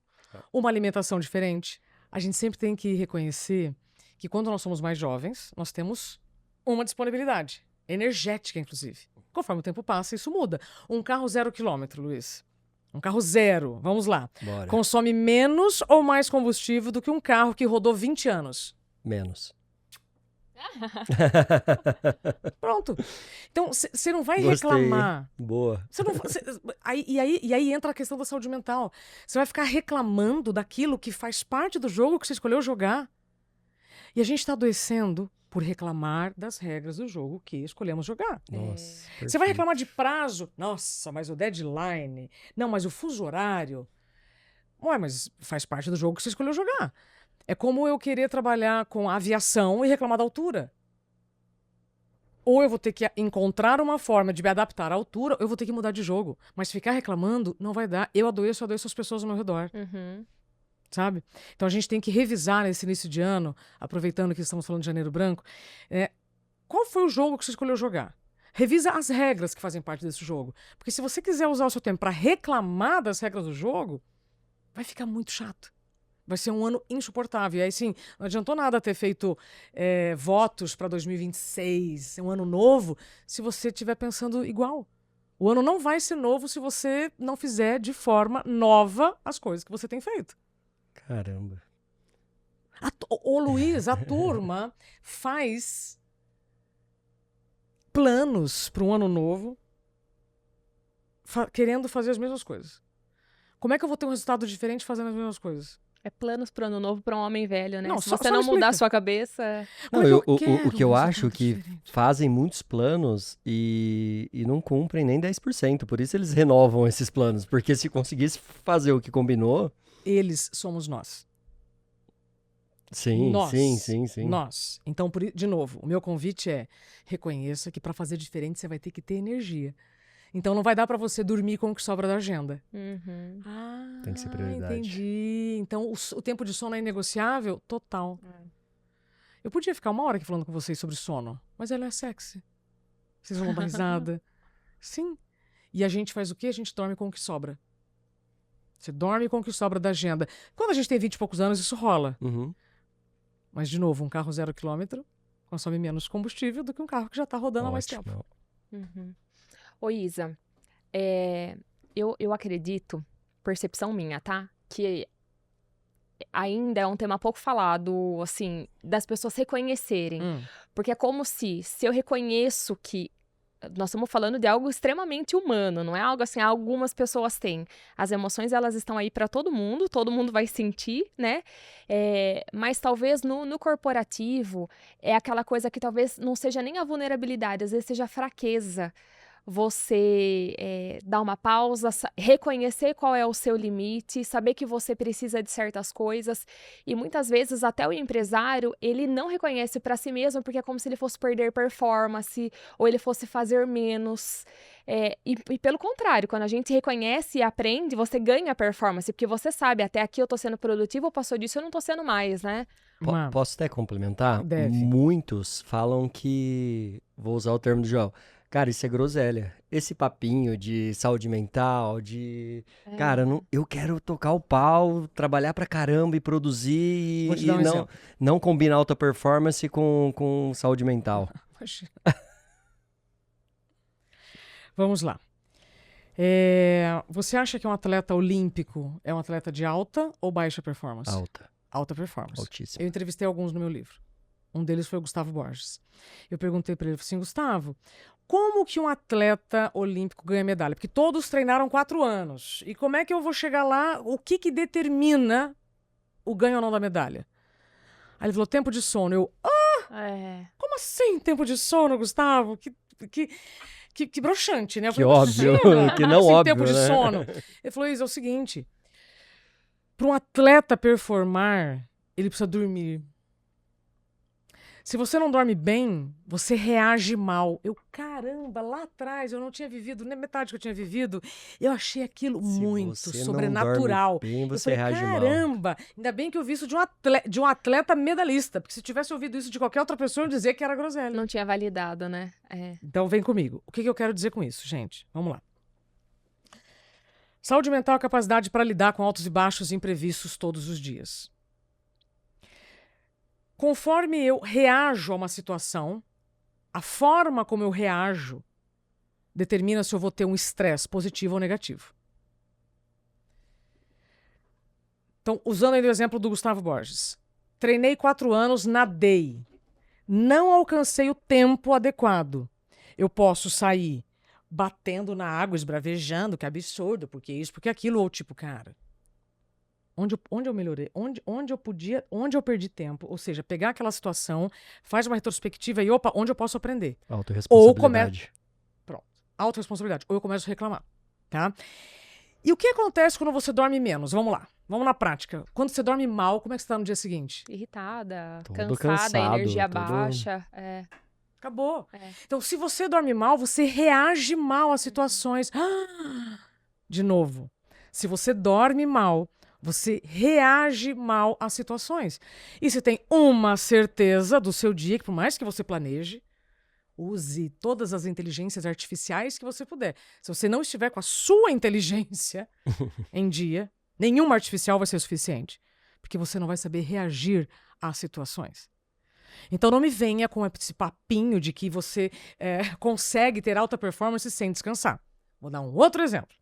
uma alimentação diferente. A gente sempre tem que reconhecer que quando nós somos mais jovens, nós temos uma disponibilidade, energética, inclusive. Conforme o tempo passa, isso muda. Um carro 0 quilômetro, Luiz. Um carro 0, vamos lá. Bora. Consome menos ou mais combustível do que um carro que rodou 20 anos? Menos. Pronto. Então, você não vai Gostei, reclamar. hein? Boa. Aí entra a questão da saúde mental. Você vai ficar reclamando daquilo que faz parte do jogo que você escolheu jogar. E a gente está adoecendo por reclamar das regras do jogo que escolhemos jogar. Nossa, Você vai reclamar de prazo. Nossa, mas o deadline. Não, mas o fuso horário. Ué, mas faz parte do jogo que você escolheu jogar. É como eu querer trabalhar com aviação e reclamar da altura. Ou eu vou ter que encontrar uma forma de me adaptar à altura, ou eu vou ter que mudar de jogo. Mas ficar reclamando não vai dar. Eu adoeço as pessoas ao meu redor. Sabe? Então a gente tem que revisar nesse início de ano, aproveitando que estamos falando de Janeiro Branco, qual foi o jogo que você escolheu jogar? Revisa as regras que fazem parte desse jogo. Porque se você quiser usar o seu tempo para reclamar das regras do jogo, vai ficar muito chato. Vai ser um ano insuportável. E aí, sim, não adiantou nada ter feito votos para 2026, um ano novo, se você estiver pensando igual. O ano não vai ser novo se você não fizer de forma nova as coisas que você tem feito. Caramba. Ô Luiz, a turma faz planos para um ano novo querendo fazer as mesmas coisas. Como é que eu vou ter um resultado diferente fazendo as mesmas coisas? É planos pro ano novo para um homem velho, né? Não, Se só- você só não explica. mudar a sua cabeça... Não, o que eu acho que diferente. fazem muitos planos e não cumprem nem 10%. Por isso eles renovam esses planos. Porque se conseguisse fazer o que combinou... Eles somos nós. Sim, Nós. sim. Nós. Então, de novo, o meu convite é: reconheça que para fazer diferente você vai ter que ter energia. Então não vai dar para você dormir com o que sobra da agenda. Tem que ser prioridade. Entendi. Então o tempo de sono é inegociável? Total. Eu podia ficar uma hora aqui falando com vocês sobre sono, mas ela é sexy. Vocês vão dar risada. Sim. E a gente faz o quê? A gente dorme com o que sobra. Você dorme com o que sobra da agenda. Quando a gente tem 20 e poucos anos, isso rola. Uhum. Mas, de novo, um carro 0 quilômetro consome menos combustível do que um carro que já está rodando há mais tempo. Ô Isa, eu acredito, percepção minha, tá? Que ainda é um tema pouco falado, assim, das pessoas reconhecerem. Porque é como se eu reconheço que nós estamos falando de algo extremamente humano, não é algo assim, algumas pessoas têm. As emoções, elas estão aí para todo mundo vai sentir, né? Mas talvez no corporativo, é aquela coisa que talvez não seja nem a vulnerabilidade, às vezes seja a fraqueza. Você dar uma pausa, reconhecer qual é o seu limite, saber que você precisa de certas coisas. E muitas vezes até o empresário, ele não reconhece para si mesmo, porque é como se ele fosse perder performance, ou ele fosse fazer menos. E pelo contrário, quando a gente reconhece e aprende, você ganha performance, porque você sabe, até aqui eu tô sendo produtivo, passou disso eu não tô sendo mais, né? Posso até complementar? Deve. Muitos falam que, vou usar o termo do João, cara, isso é groselha. Esse papinho de saúde mental, cara, eu quero tocar o pau, trabalhar pra caramba e produzir Vou te dar um exemplo. não combinar alta performance com saúde mental. Vamos lá. Você acha que um atleta olímpico é um atleta de alta ou baixa performance? Alta. Alta performance. Altíssima. Eu entrevistei alguns no meu livro. Um deles foi o Gustavo Borges. Eu perguntei para ele, assim, Gustavo, como que um atleta olímpico ganha medalha? Porque todos treinaram 4 anos. E como é que eu vou chegar lá? O que determina o ganho ou não da medalha? Aí ele falou, tempo de sono. Como assim tempo de sono, Gustavo? Que broxante, né? Eu Que falei, óbvio, "Imagina, que não sem óbvio, tempo de né?" sono. Ele falou, Isa, é o seguinte, para um atleta performar, ele precisa dormir. Se você não dorme bem, você reage mal. Caramba, lá atrás eu não tinha vivido nem metade que eu tinha vivido. Eu achei aquilo Se muito você não sobrenatural. dorme bem, Eu você falei, reage mal. caramba, ainda bem que eu vi isso de um atleta medalhista. Porque se tivesse ouvido isso de qualquer outra pessoa, eu ia dizer que era groselha. Não tinha validado, né? Então vem comigo. O que eu quero dizer com isso, gente? Vamos lá. Saúde mental é a capacidade para lidar com altos e baixos imprevistos todos os dias. Conforme eu reajo a uma situação, a forma como eu reajo determina se eu vou ter um estresse positivo ou negativo. Então, usando aí o exemplo do Gustavo Borges. Treinei 4 anos, nadei. Não alcancei o tempo adequado. Eu posso sair batendo na água, esbravejando, que absurdo, porque isso, porque aquilo, ou tipo, cara, onde eu melhorei, onde eu perdi tempo, ou seja, pegar aquela situação, faz uma retrospectiva e, opa, onde eu posso aprender? Autorresponsabilidade. Pronto, autorresponsabilidade. Ou eu começo a reclamar, tá? E o que acontece quando você dorme menos? Vamos lá, vamos na prática. Quando você dorme mal, como é que você tá no dia seguinte? Irritada, Todo cansada, cansado, energia todo- baixa. Acabou. É. Então, se você dorme mal, você reage mal às situações. De novo, se você dorme mal, você reage mal às situações. E você tem uma certeza do seu dia, que por mais que você planeje, use todas as inteligências artificiais que você puder. Se você não estiver com a sua inteligência em dia, nenhuma artificial vai ser suficiente. Porque você não vai saber reagir às situações. Então não me venha com esse papinho de que você consegue ter alta performance sem descansar. Vou dar um outro exemplo.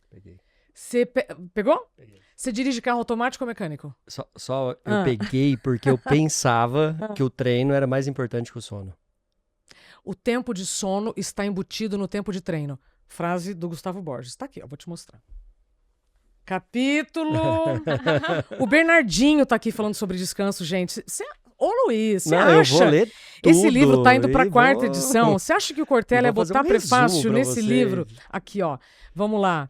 Peguei. Você pegou? Peguei. Você dirige carro automático ou mecânico? Só eu peguei porque eu pensava que o treino era mais importante que o sono. O tempo de sono está embutido no tempo de treino. Frase do Gustavo Borges. Tá aqui, eu vou te mostrar. Capítulo... O Bernardinho tá aqui falando sobre descanso, gente. Ô, Luiz, você Não, eu acha... vou ler Esse tudo livro tá indo pra e 4ª vou- edição. Você acha que o Cortella e ia vou fazer botar um resumo prefácio pra nesse vocês. livro? Aqui, ó. Vamos lá.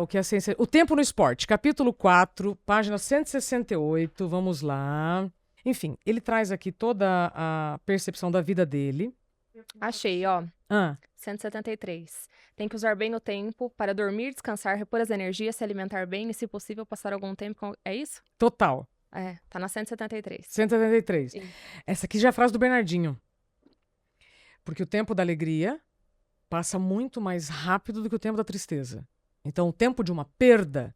O que é a ciência... O tempo no esporte. Capítulo 4, página 168. Vamos lá. Enfim, ele traz aqui toda a percepção da vida dele. Achei, ó. 173. Tem que usar bem o tempo para dormir, descansar, repor as energias, se alimentar bem e, se possível, passar algum tempo com... É isso? Total. Tá na 173. 173. Sim. Essa aqui já é a frase do Bernardinho. Porque o tempo da alegria passa muito mais rápido do que o tempo da tristeza. Então, o tempo de uma perda...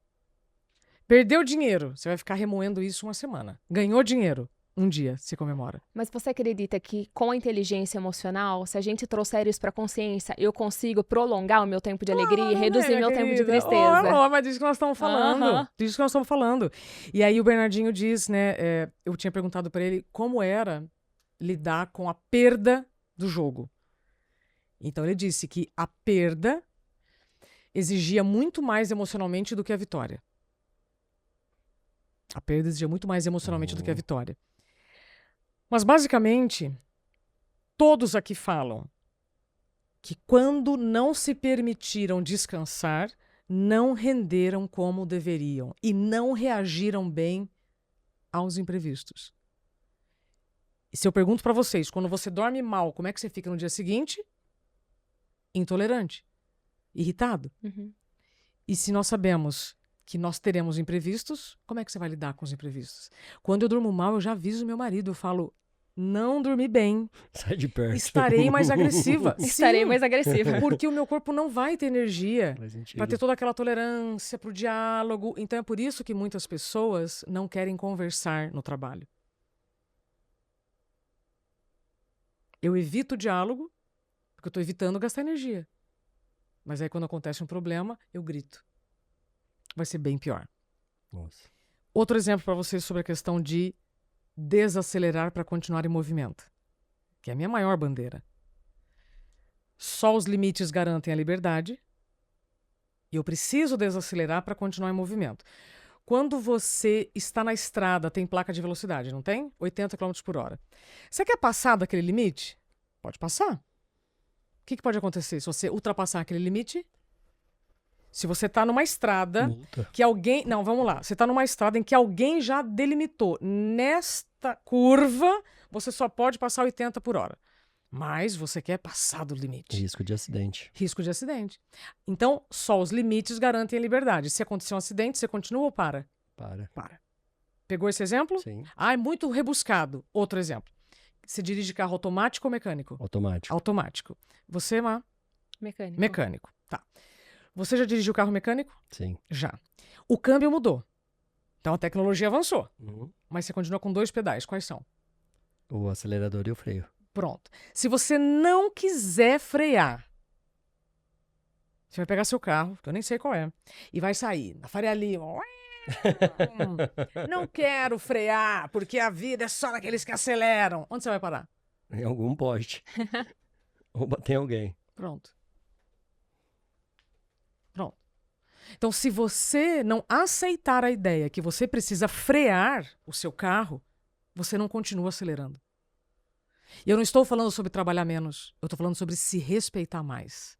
Perdeu dinheiro, você vai ficar remoendo isso uma semana. Ganhou dinheiro, um dia se comemora. Mas você acredita que com a inteligência emocional, se a gente trouxer isso pra consciência, eu consigo prolongar o meu tempo de alegria e reduzir meu tempo de tristeza? Mas disso que nós estamos falando. Aham. Disso que nós estamos falando. E aí o Bernardinho diz, né? Eu tinha perguntado para ele como era lidar com a perda do jogo. Então ele disse que a perda exigia muito mais emocionalmente do que a vitória. A perda exigia muito mais emocionalmente do que a vitória. Mas, basicamente, todos aqui falam que quando não se permitiram descansar, não renderam como deveriam e não reagiram bem aos imprevistos. E se eu pergunto para vocês, quando você dorme mal, como é que você fica no dia seguinte? Intolerante, irritado. Uhum. E se nós sabemos que nós teremos imprevistos, como é que você vai lidar com os imprevistos? Quando eu durmo mal, eu já aviso meu marido, eu falo, não dormi bem, Sai de perto. estarei mais agressiva. Estarei Sim, mais agressiva. porque o meu corpo não vai ter energia Faz sentido. para ter toda aquela tolerância para o diálogo. Então é por isso que muitas pessoas não querem conversar no trabalho. Eu evito o diálogo porque eu estou evitando gastar energia. Mas aí quando acontece um problema, eu grito. Vai ser bem pior. Nossa. Outro exemplo para vocês sobre a questão de desacelerar para continuar em movimento, que é a minha maior bandeira. Só os limites garantem a liberdade e eu preciso desacelerar para continuar em movimento. Quando você está na estrada, tem placa de velocidade, não tem? 80 km por hora. Você quer passar daquele limite? Pode passar. que pode acontecer se você ultrapassar aquele limite? Se você está numa estrada Multa. que alguém... Não, vamos lá. Você está numa estrada em que alguém já delimitou. Nesta curva, você só pode passar 80 por hora. Mas você quer passar do limite. Risco de acidente. Risco de acidente. Então, só os limites garantem a liberdade. Se acontecer um acidente, você continua ou para? Para. Pegou esse exemplo? Sim. Ah, é muito rebuscado. Outro exemplo. Você dirige carro automático ou mecânico? Automático. Automático. Você, Má? Mecânico. Mecânico. Tá. Você já dirigiu carro mecânico? Sim. Já. O câmbio mudou. Então a tecnologia avançou. Uhum. Mas você continua com 2 pedais. Quais são? O acelerador e o freio. Pronto. Se você não quiser frear, você vai pegar seu carro, que eu nem sei qual é, e vai sair na Faria Lima. Não quero frear, porque a vida é só daqueles que aceleram. Onde você vai parar? Em algum poste. Ou bater em alguém. Pronto. Então, se você não aceitar a ideia que você precisa frear o seu carro, você não continua acelerando. E eu não estou falando sobre trabalhar menos, eu estou falando sobre se respeitar mais.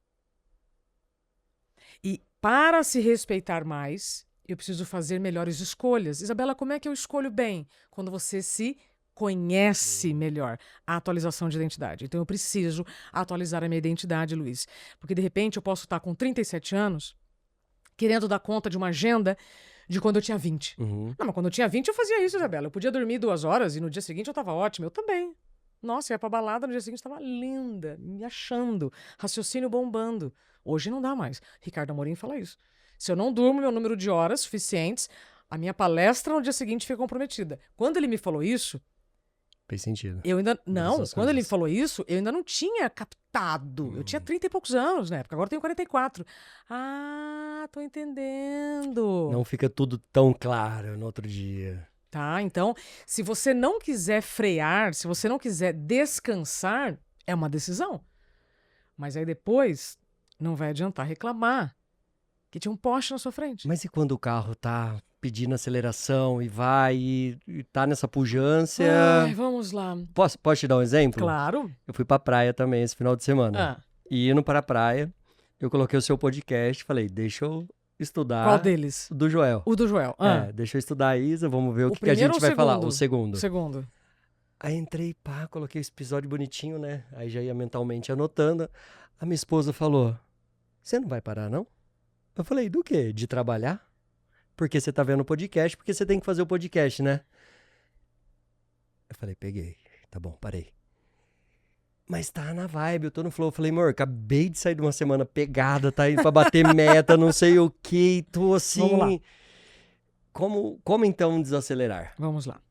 E para se respeitar mais, eu preciso fazer melhores escolhas. Isabela, como é que eu escolho bem? Quando você se conhece melhor. A atualização de identidade. Então eu preciso atualizar a minha identidade, Luiz. Porque de repente eu posso estar com 37 anos querendo dar conta de uma agenda de quando eu tinha 20. Uhum. Não, mas quando eu tinha 20 eu fazia isso, Isabela. Eu podia dormir 2 horas e no dia seguinte eu estava ótima. Eu também. Nossa, eu ia pra balada, no dia seguinte estava linda, me achando, raciocínio bombando. Hoje não dá mais. Ricardo Amorim fala isso. Se eu não durmo meu número de horas suficientes, a minha palestra no dia seguinte fica comprometida. Quando ele me falou isso, Fez sentido. eu ainda... Não, Essas quando ele coisas. falou isso, eu ainda não tinha captado. Eu tinha 30 e poucos anos na época, agora eu tenho 44. Ah, tô entendendo. Não fica tudo tão claro no outro dia. Tá, então, se você não quiser frear, se você não quiser descansar, é uma decisão. Mas aí depois não vai adiantar reclamar que tinha um poste na sua frente. Mas e quando o carro tá pedindo aceleração e vai e tá nessa pujança? Ai, vamos lá. Posso te dar um exemplo? Claro. Eu fui pra praia também esse final de semana. Ah, E indo para a praia, eu coloquei o seu podcast, falei, deixa eu estudar qual deles? o do Joel. O do Joel. Ah, Deixa eu estudar a Isa, vamos ver o O que a primeiro gente ou o vai falar. segundo? O segundo. o segundo. Aí entrei, pá, coloquei esse episódio bonitinho, né? Aí já ia mentalmente anotando. A minha esposa falou, você não vai parar, não? Eu falei, do quê? De trabalhar? Porque você tá vendo o podcast, porque você tem que fazer o podcast, né? Eu falei, peguei. Tá bom, parei. Mas tá na vibe, eu tô no flow. Eu falei, amor, acabei de sair de uma semana pegada, tá indo pra bater meta, não sei o quê. Tô assim... Vamos lá. Como então desacelerar? Vamos lá.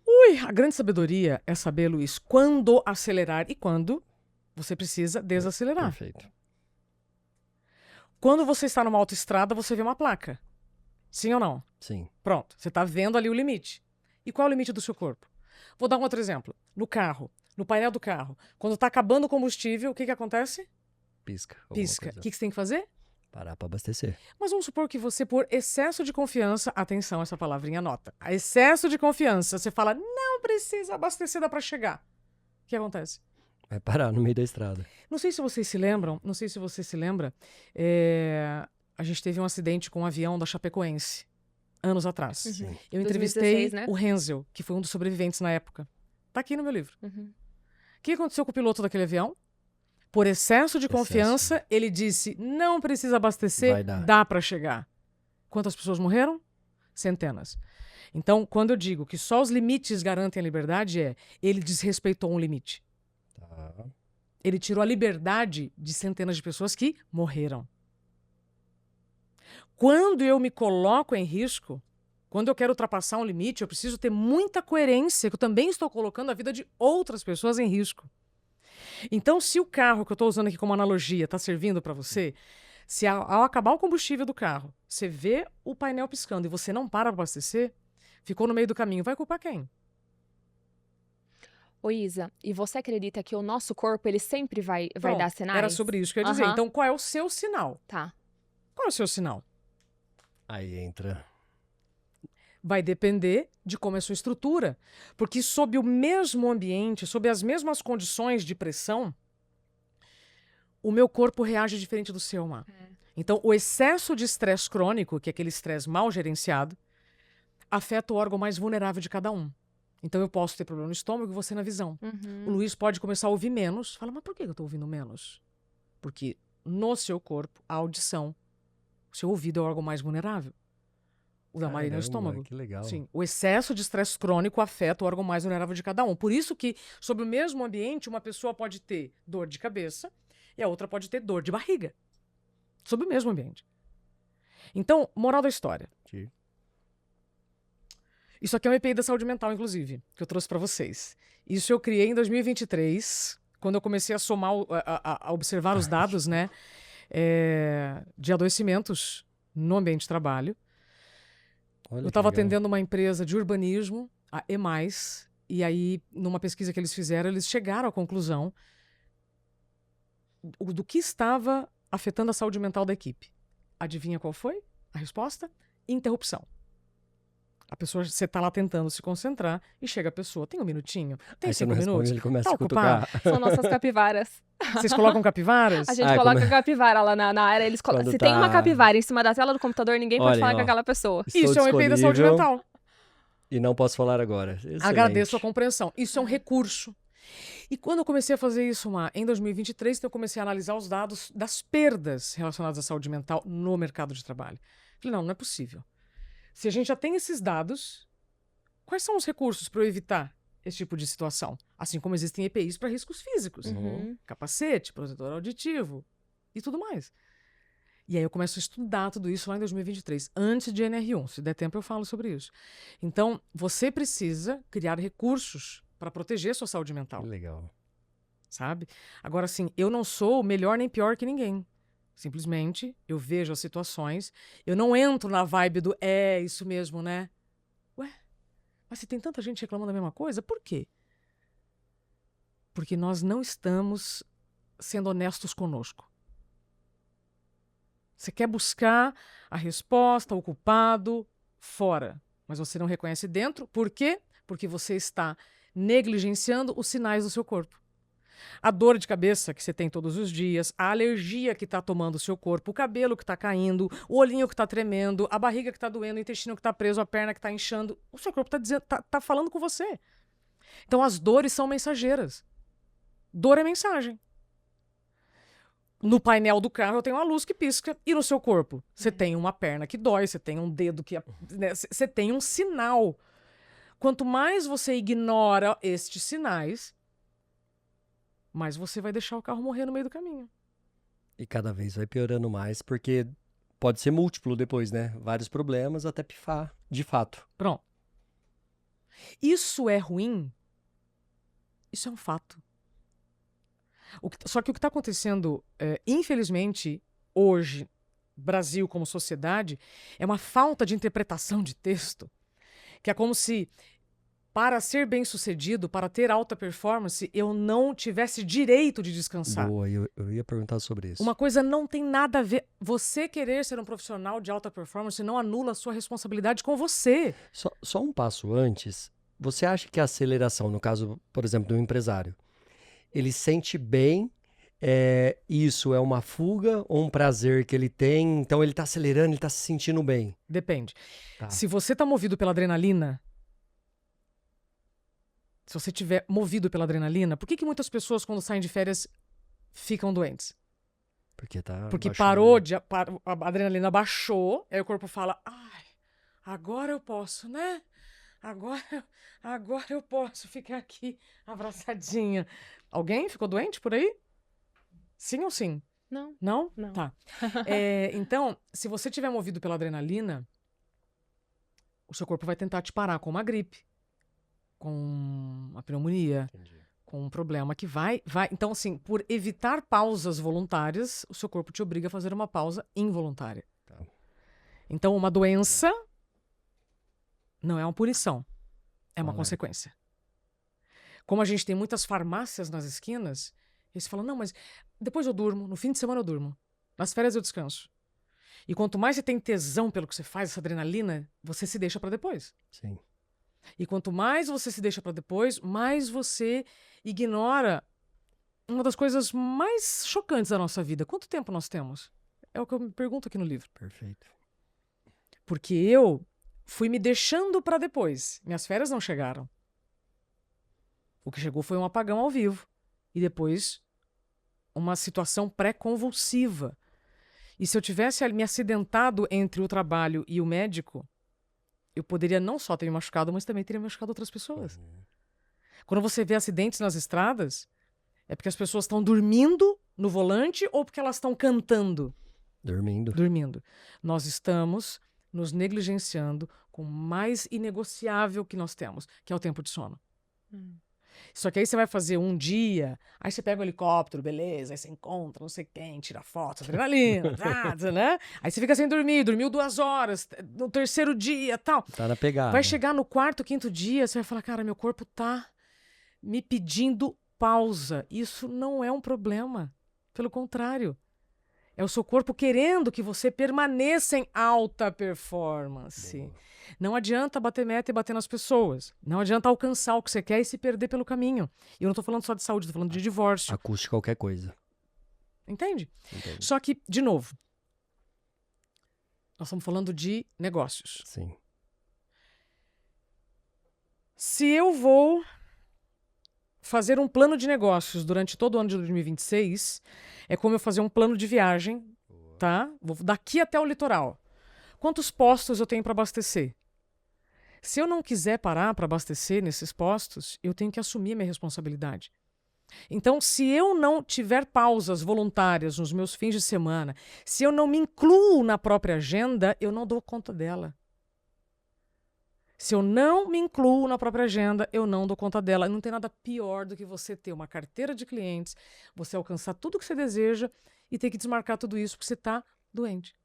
Ui, a grande sabedoria é saber, Luiz, quando acelerar e quando você precisa desacelerar. Perfeito. Quando você está numa autoestrada, você vê uma placa. Sim ou não? Sim. Pronto, você está vendo ali o limite. E qual é o limite do seu corpo? Vou dar um outro exemplo. No carro, no painel do carro, quando está acabando o combustível, o que acontece? Pisca. alguma Pisca. O coisa. que você tem que fazer? Parar pra abastecer. Mas vamos supor que você, por excesso de confiança, atenção, essa palavrinha anota. A excesso de confiança, você fala, não precisa abastecer, dá para chegar. O que acontece? Vai parar no meio da estrada. Não sei se vocês se lembram, não sei se você se lembra, a gente teve um acidente com um avião da Chapecoense, anos atrás. Uhum. Sim. Eu entrevistei 2016, né? o Renzel, que foi um dos sobreviventes na época. Tá aqui no meu livro. Uhum. O que aconteceu com o piloto daquele avião? Por excesso de Excesso. confiança, ele disse, não precisa abastecer, Vai dar. dá para chegar. Quantas pessoas morreram? Centenas. Então, quando eu digo que só os limites garantem a liberdade, ele desrespeitou um limite. Tá. Ele tirou a liberdade de centenas de pessoas que morreram. Quando eu me coloco em risco, quando eu quero ultrapassar um limite, eu preciso ter muita coerência, que eu também estou colocando a vida de outras pessoas em risco. Então, se o carro que eu estou usando aqui como analogia está servindo para você, se ao acabar o combustível do carro, você vê o painel piscando e você não para abastecer, ficou no meio do caminho, vai culpar quem? Ô, Isa, e você acredita que o nosso corpo, ele sempre vai Pronto, dar sinais? Era sobre isso que eu ia dizer. Aham. Então, qual é o seu sinal? Tá. Qual é o seu sinal? Aí entra. Vai depender de como é a sua estrutura. Porque sob o mesmo ambiente, sob as mesmas condições de pressão, o meu corpo reage diferente do seu, Má. Então, o excesso de estresse crônico, que é aquele estresse mal gerenciado, afeta o órgão mais vulnerável de cada um. Então, eu posso ter problema no estômago e você na visão. O Luiz pode começar a ouvir menos. Fala, mas por que eu tô ouvindo menos? Porque no seu corpo, a audição, o seu ouvido é o órgão mais vulnerável. O da Marina é o estômago. Que legal. Sim, o excesso de estresse crônico afeta o órgão mais vulnerável de cada um. Por isso que, sobre o mesmo ambiente, uma pessoa pode ter dor de cabeça e a outra pode ter dor de barriga. Sobre o mesmo ambiente. Então, moral da história. Sim. Isso aqui é um EPI da saúde mental, inclusive, que eu trouxe para vocês. Isso eu criei em 2023, quando eu comecei a somar, a observar os dados, né, de adoecimentos no ambiente de trabalho. Olha Eu que estava legal. atendendo uma empresa de urbanismo, a E+, e aí, numa pesquisa que eles fizeram, eles chegaram à conclusão do que estava afetando a saúde mental da equipe. Adivinha qual foi a resposta? Interrupção. A pessoa, você está lá tentando se concentrar e chega a pessoa, tem um minutinho, tem Aí você 5 não responde, minutos, ele começa tá a cutucar. ocupado? São nossas capivaras. Vocês colocam capivaras? A gente Ah, coloca como- capivara lá na área. Eles Quando Se tem uma tá- capivara em cima da tela do computador, ninguém pode Olhem, falar ó. com aquela pessoa. Estou Isso é um EPI da saúde disponível mental. E não posso falar agora. Excelente. Agradeço a compreensão. Isso é um recurso. E quando eu comecei a fazer isso, em 2023, então eu comecei a analisar os dados das perdas relacionadas à saúde mental no mercado de trabalho. Falei, não é possível. Se a gente já tem esses dados, quais são os recursos para eu evitar esse tipo de situação? Assim como existem EPIs para riscos físicos. Capacete, protetor auditivo e tudo mais. E aí eu começo a estudar tudo isso lá em 2023, antes de NR1. Se der tempo eu falo sobre isso. Então, você precisa criar recursos para proteger sua saúde mental, Que legal. sabe? Agora, assim, eu não sou melhor nem pior que ninguém. Simplesmente, eu vejo as situações, eu não entro na vibe do isso mesmo, né? Ué, mas se tem tanta gente reclamando da mesma coisa, por quê? Porque nós não estamos sendo honestos conosco. Você quer buscar a resposta, o culpado, fora. Mas você não reconhece dentro. Por quê? Porque você está negligenciando os sinais do seu corpo. A dor de cabeça que você tem todos os dias, a alergia que está tomando o seu corpo, o cabelo que está caindo, o olhinho que está tremendo, a barriga que está doendo, o intestino que está preso, a perna que está inchando. O seu corpo está falando com você. Então as dores são mensageiras. Dor é mensagem. No painel do carro eu tenho uma luz que pisca. E no seu corpo? Você tem uma perna que dói, você tem um dedo que... Você tem um sinal. Quanto mais você ignora estes sinais, mais você vai deixar o carro morrer no meio do caminho. E cada vez vai piorando mais, porque pode ser múltiplo depois, né? Vários problemas até pifar, de fato. Pronto. Isso é ruim? Isso é um fato. Só que o que está acontecendo, infelizmente, hoje, Brasil como sociedade, é uma falta de interpretação de texto, que é como se, para ser bem-sucedido, para ter alta performance, eu não tivesse direito de descansar. Boa, eu ia perguntar sobre isso. Uma coisa não tem nada a ver. Você querer ser um profissional de alta performance não anula a sua responsabilidade com você. Só um passo antes, você acha que a aceleração, no caso, por exemplo, do empresário, ele sente bem, isso é uma fuga ou um prazer que ele tem, então ele está acelerando, ele está se sentindo bem? Depende. Tá. Se você está movido pela adrenalina, se você estiver movido pela adrenalina, por que muitas pessoas, quando saem de férias, ficam doentes? Porque tá Porque baixando. a adrenalina baixou, aí o corpo fala, ai, agora eu posso, né? Agora eu posso ficar aqui abraçadinha. Alguém ficou doente por aí? Sim ou sim? Não. Não? Não. Tá. Então, se você estiver movido pela adrenalina, o seu corpo vai tentar te parar com uma gripe, com uma pneumonia, Entendi. com um problema que vai. Então, assim, por evitar pausas voluntárias, o seu corpo te obriga a fazer uma pausa involuntária. Tá. Então, uma doença não é uma punição, é uma Alerta. consequência. Como a gente tem muitas farmácias nas esquinas, eles falam, não, mas depois eu durmo, no fim de semana eu durmo, nas férias eu descanso. E quanto mais você tem tesão pelo que você faz, essa adrenalina, você se deixa para depois. Sim. E quanto mais você se deixa para depois, mais você ignora uma das coisas mais chocantes da nossa vida. Quanto tempo nós temos? É o que eu me pergunto aqui no livro. Perfeito. Porque eu fui me deixando para depois. Minhas férias não chegaram. O que chegou foi um apagão ao vivo. E depois, uma situação pré-convulsiva. E se eu tivesse me acidentado entre o trabalho e o médico, eu poderia não só ter me machucado, mas também teria machucado outras pessoas. Quando você vê acidentes nas estradas, é porque as pessoas estão dormindo no volante ou porque elas estão cantando? Dormindo. Dormindo. Nós estamos nos negligenciando com o mais inegociável que nós temos, que é o tempo de sono. Só que aí você vai fazer um dia, aí você pega o helicóptero, beleza, aí você encontra não sei quem, tira foto, adrenalina, né? Aí você fica sem dormir, dormiu 2 horas, no terceiro dia, tal. Tá na pegada. Vai chegar no 4º, 5º dia, você vai falar, cara, meu corpo tá me pedindo pausa. Isso não é um problema. Pelo contrário. É o seu corpo querendo que você permaneça em alta performance. Boa. Não adianta bater meta e bater nas pessoas. Não adianta alcançar o que você quer e se perder pelo caminho. E eu não tô falando só de saúde, tô falando de divórcio. Acústico qualquer coisa. Entende? Entende? Só que, de novo, nós estamos falando de negócios. Sim. Se eu vou fazer um plano de negócios durante todo o ano de 2026, é como eu fazer um plano de viagem, tá? Vou daqui até o litoral. Quantos postos eu tenho para abastecer? Se eu não quiser parar para abastecer nesses postos, eu tenho que assumir a minha responsabilidade. Então, se eu não tiver pausas voluntárias nos meus fins de semana, se eu não me incluo na própria agenda, eu não dou conta dela. Se eu não me incluo na própria agenda, eu não dou conta dela. E não tem nada pior do que você ter uma carteira de clientes, você alcançar tudo o que você deseja e ter que desmarcar tudo isso porque você está doente.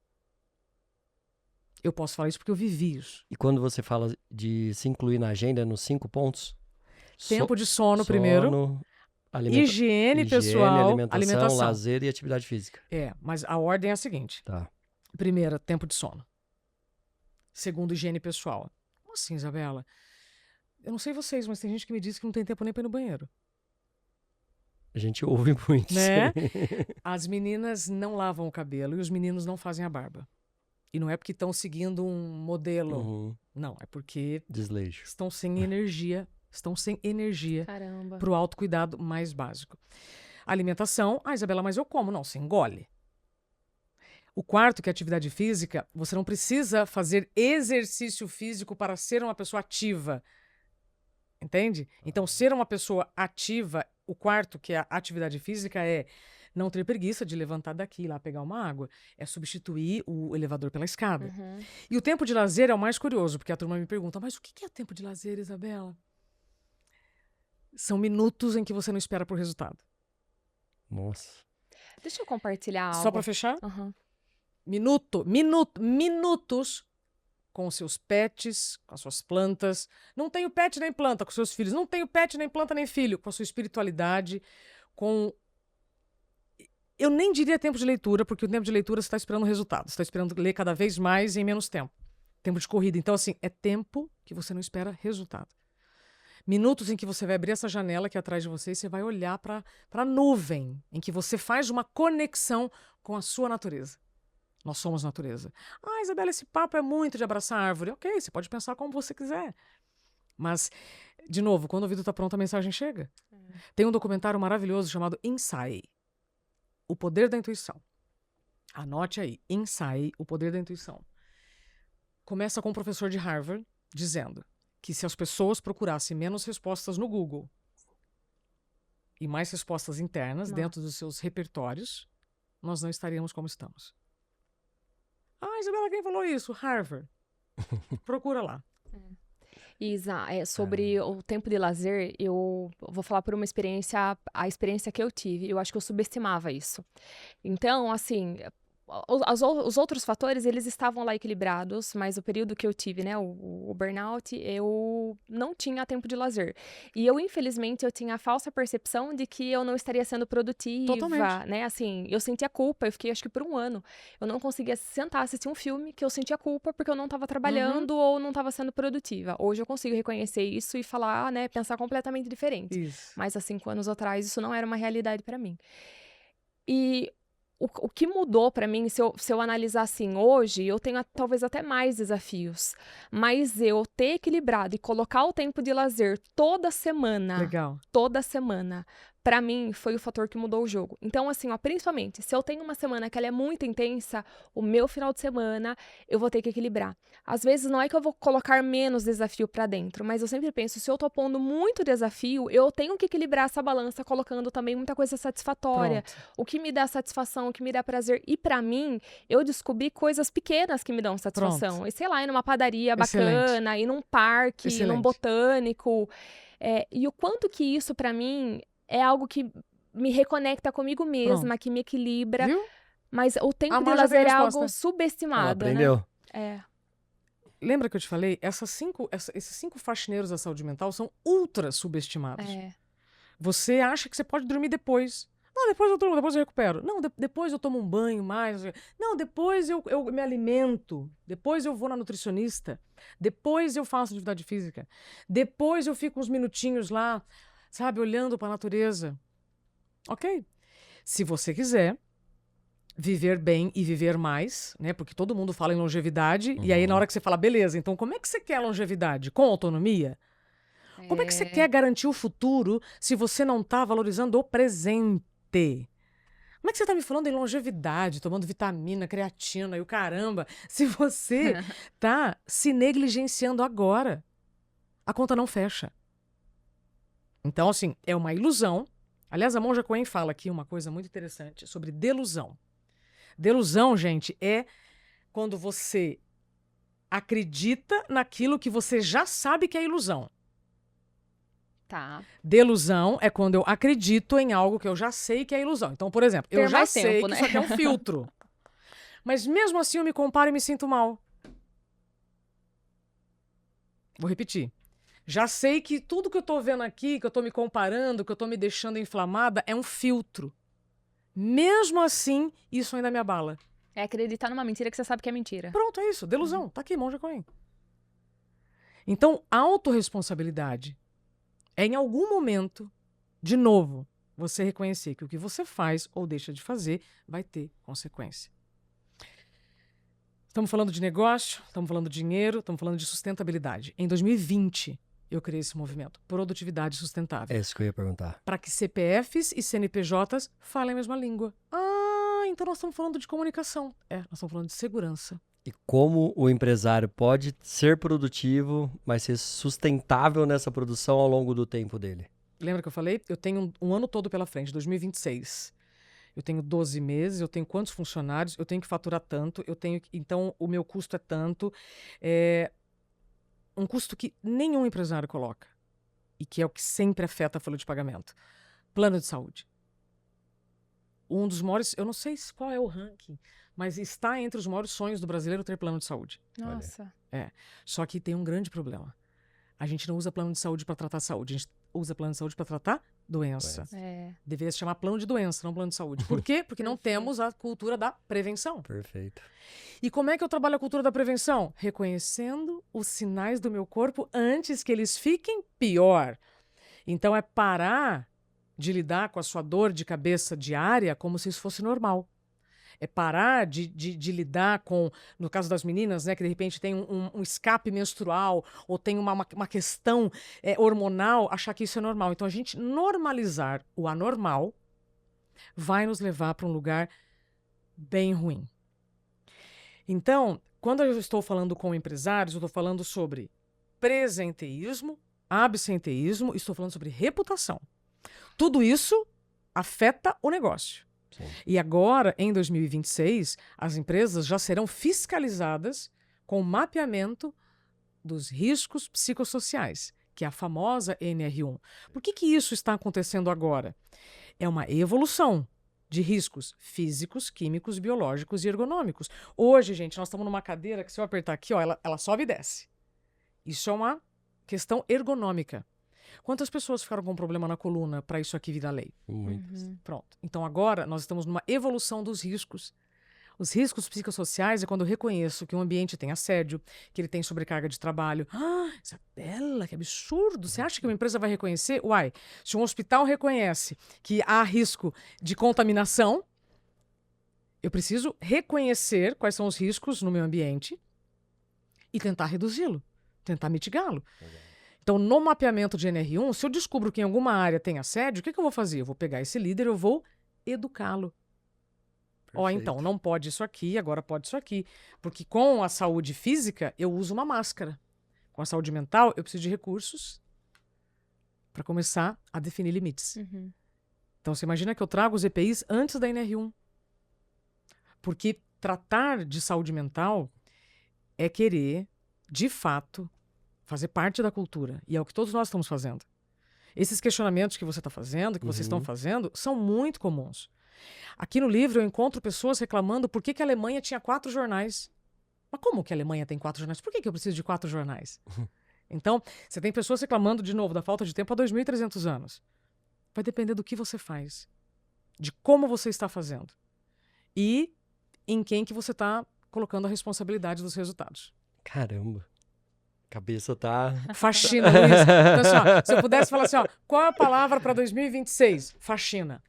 Eu posso falar isso porque eu vivi isso. E quando você fala de se incluir na agenda, nos 5 pontos? Tempo de sono primeiro. Higiene pessoal, alimentação, lazer e atividade física. Mas a ordem é a seguinte. Tá. Primeira, tempo de sono. Segundo, higiene pessoal. Como assim, Isabela? Eu não sei vocês, mas tem gente que me diz que não tem tempo nem para ir no banheiro. A gente ouve muito. Né? As meninas não lavam o cabelo e os meninos não fazem a barba. E não é porque estão seguindo um modelo. Uhum. Não, é porque Desleixo. estão sem energia. Estão sem energia Caramba. para o autocuidado mais básico. Alimentação. Ah, Isabela, mas eu como. Não, você engole. O quarto, que é atividade física, você não precisa fazer exercício físico para ser uma pessoa ativa. Entende? Então, ser uma pessoa ativa, o quarto, que é a atividade física, é não ter preguiça de levantar daqui e lá pegar uma água. É substituir o elevador pela escada. E o tempo de lazer é o mais curioso, porque a turma me pergunta, mas o que é tempo de lazer, Isabela? São minutos em que você não espera por resultado. Nossa. Deixa eu compartilhar algo. Só para fechar? Minutos com os seus pets, com as suas plantas. Não tenho pet nem planta com seus filhos. Não tenho pet nem planta nem filho. Com a sua espiritualidade, com... Eu nem diria tempo de leitura, porque o tempo de leitura você está esperando resultado. Você está esperando ler cada vez mais em menos tempo. Tempo de corrida. Então, assim, é tempo que você não espera resultado. Minutos em que você vai abrir essa janela aqui atrás de você e você vai olhar para a nuvem, em que você faz uma conexão com a sua natureza. Nós somos natureza. Ah, Isabela, esse papo é muito de abraçar a árvore. Ok, você pode pensar como você quiser. Mas, de novo, quando o ouvido está pronto, a mensagem chega. Tem um documentário maravilhoso chamado Inside, O Poder da Intuição. Anote aí, Inside, O Poder da Intuição. Começa com um professor de Harvard dizendo que se as pessoas procurassem menos respostas no Google e mais respostas internas dentro dos seus repertórios, nós não estaríamos como estamos. Ah, Isabela, quem falou isso? Harvard. Procura lá. Isa, sobre o tempo de lazer, eu vou falar por uma experiência, a experiência que eu tive. Eu acho que eu subestimava isso. Então, assim, os outros fatores, eles estavam lá equilibrados, mas o período que eu tive, né, o burnout, eu não tinha tempo de lazer. E eu, infelizmente, eu tinha a falsa percepção de que eu não estaria sendo produtiva, Totalmente. né, assim, eu sentia culpa, eu fiquei acho que por um ano, eu não conseguia sentar, assistir um filme que eu sentia culpa porque eu não estava trabalhando ou não estava sendo produtiva. Hoje eu consigo reconhecer isso e falar, né, pensar completamente diferente. Isso. Mas há 5 anos atrás, isso não era uma realidade para mim. E o que mudou para mim, se eu analisar assim, hoje, eu tenho talvez até mais desafios, mas eu ter equilibrado e colocar o tempo de lazer Legal. toda semana, para mim foi o fator que mudou o jogo. Então, assim, ó, principalmente, se eu tenho uma semana que ela é muito intensa, o meu final de semana eu vou ter que equilibrar. Às vezes não é que eu vou colocar menos desafio para dentro, mas eu sempre penso, se eu tô pondo muito desafio, eu tenho que equilibrar essa balança colocando também muita coisa satisfatória, Pronto. o que me dá satisfação, o que me dá prazer. E pra mim, eu descobri coisas pequenas que me dão satisfação. Pronto. E sei lá, ir numa padaria Excelente. bacana, ir num parque, ir num Excelente. botânico. E o quanto que isso pra mim é algo que me reconecta comigo mesma, Pronto. que me equilibra. Viu? Mas o A tempo de Mar já tem a lazer é algo resposta. Ela subestimado, né? aprendeu. É. Lembra que eu te falei? Esses 5 faxineiros da saúde mental são ultra subestimados. É. Você acha que você pode dormir depois. Não, depois eu durmo, depois eu recupero. Não, depois eu tomo um banho mais. Não, depois eu me alimento. Depois eu vou na nutricionista. Depois eu faço atividade física. Depois eu fico uns minutinhos lá, sabe, olhando para a natureza. Ok. Se você quiser viver bem e viver mais, né? Porque todo mundo fala em longevidade. E aí, na hora que você fala, beleza, então como é que você quer longevidade? Com autonomia? Como é que você quer garantir o futuro se você não está valorizando o presente? Como é que você está me falando em longevidade, tomando vitamina, creatina e o caramba, se você está se negligenciando agora? A conta não fecha. Então, assim, é uma ilusão. Aliás, a Monja Coen fala aqui uma coisa muito interessante sobre delusão. Delusão, gente, é quando você acredita naquilo que você já sabe que é ilusão. Tá. Delusão é quando eu acredito em algo que eu já sei que é ilusão. Então, por exemplo, eu Ter já mais sei tempo, que né? isso aqui é um filtro. Mas mesmo assim eu me comparo e me sinto mal. Vou repetir. Já sei que tudo que eu tô vendo aqui, que eu tô me comparando, que eu tô me deixando inflamada, é um filtro. Mesmo assim, isso ainda me abala. É acreditar numa mentira que você sabe que é mentira. Pronto, é isso. Delusão. Tá aqui, Monja Coen. Então, autorresponsabilidade é em algum momento, de novo, você reconhecer que o que você faz ou deixa de fazer vai ter consequência. Estamos falando de negócio, estamos falando de dinheiro, estamos falando de sustentabilidade. Em 2020, eu criei esse movimento, Produtividade Sustentável. É isso que eu ia perguntar. Para que CPFs e CNPJs falem a mesma língua. Ah, então nós estamos falando de comunicação. Nós estamos falando de segurança. E como o empresário pode ser produtivo, mas ser sustentável nessa produção ao longo do tempo dele? Lembra que eu falei? Eu tenho um ano todo pela frente, 2026. Eu tenho 12 meses, eu tenho quantos funcionários, eu tenho que faturar tanto, então o meu custo é tanto. É um custo que nenhum empresário coloca. E que é o que sempre afeta a folha de pagamento. Plano de saúde. Um dos maiores, eu não sei qual é o ranking, mas está entre os maiores sonhos do brasileiro ter plano de saúde. Nossa. Só que tem um grande problema. A gente não usa plano de saúde para tratar saúde, a gente usa plano de saúde para tratar doença. Deveria se chamar plano de doença, não plano de saúde. Por quê? Porque não temos a cultura da prevenção. Perfeito. E como é que eu trabalho a cultura da prevenção? Reconhecendo os sinais do meu corpo antes que eles fiquem pior. Então é parar de lidar com a sua dor de cabeça diária como se isso fosse normal. É parar de lidar com, no caso das meninas, né, que de repente tem um escape menstrual ou tem uma questão hormonal, achar que isso é normal. Então a gente normalizar o anormal vai nos levar para um lugar bem ruim. Então, quando eu estou falando com empresários, eu estou falando sobre presenteísmo, absenteísmo, estou falando sobre reputação. Tudo isso afeta o negócio. Sim. E agora, em 2026, as empresas já serão fiscalizadas com o mapeamento dos riscos psicossociais, que é a famosa NR1. Por que isso está acontecendo agora? É uma evolução de riscos físicos, químicos, biológicos e ergonômicos. Hoje, gente, nós estamos numa cadeira que se eu apertar aqui, ó, ela sobe e desce. Isso é uma questão ergonômica. Quantas pessoas ficaram com problema na coluna para isso aqui virar lei? Muitas. Pronto. Então agora nós estamos numa evolução dos riscos. Os riscos psicossociais é quando eu reconheço que um ambiente tem assédio, que ele tem sobrecarga de trabalho. Ah, Isabela, que absurdo! Você acha que uma empresa vai reconhecer? Uai, se um hospital reconhece que há risco de contaminação, eu preciso reconhecer quais são os riscos no meu ambiente e tentar reduzi-lo, tentar mitigá-lo. Então, no mapeamento de NR1, se eu descubro que em alguma área tem assédio, o que eu vou fazer? Eu vou pegar esse líder, eu vou educá-lo. Ó, então, não pode isso aqui, agora pode isso aqui. Porque com a saúde física, eu uso uma máscara. Com a saúde mental, eu preciso de recursos para começar a definir limites. Então, você imagina que eu trago os EPIs antes da NR1. Porque tratar de saúde mental é querer, de fato, fazer parte da cultura. E é o que todos nós estamos fazendo. Esses questionamentos que você está fazendo, que vocês estão fazendo, são muito comuns. Aqui no livro eu encontro pessoas reclamando por que a Alemanha tinha 4 jornais. Mas como que a Alemanha tem 4 jornais? Por que eu preciso de 4 jornais? Então, você tem pessoas reclamando, de novo, da falta de tempo há 2.300 anos. Vai depender do que você faz, de como você está fazendo e em quem que você está colocando a responsabilidade dos resultados. Caramba. Cabeça tá... Faxina, Luiz. Então, assim, ó, se eu pudesse falar assim, ó, qual é a palavra para 2026? Faxina.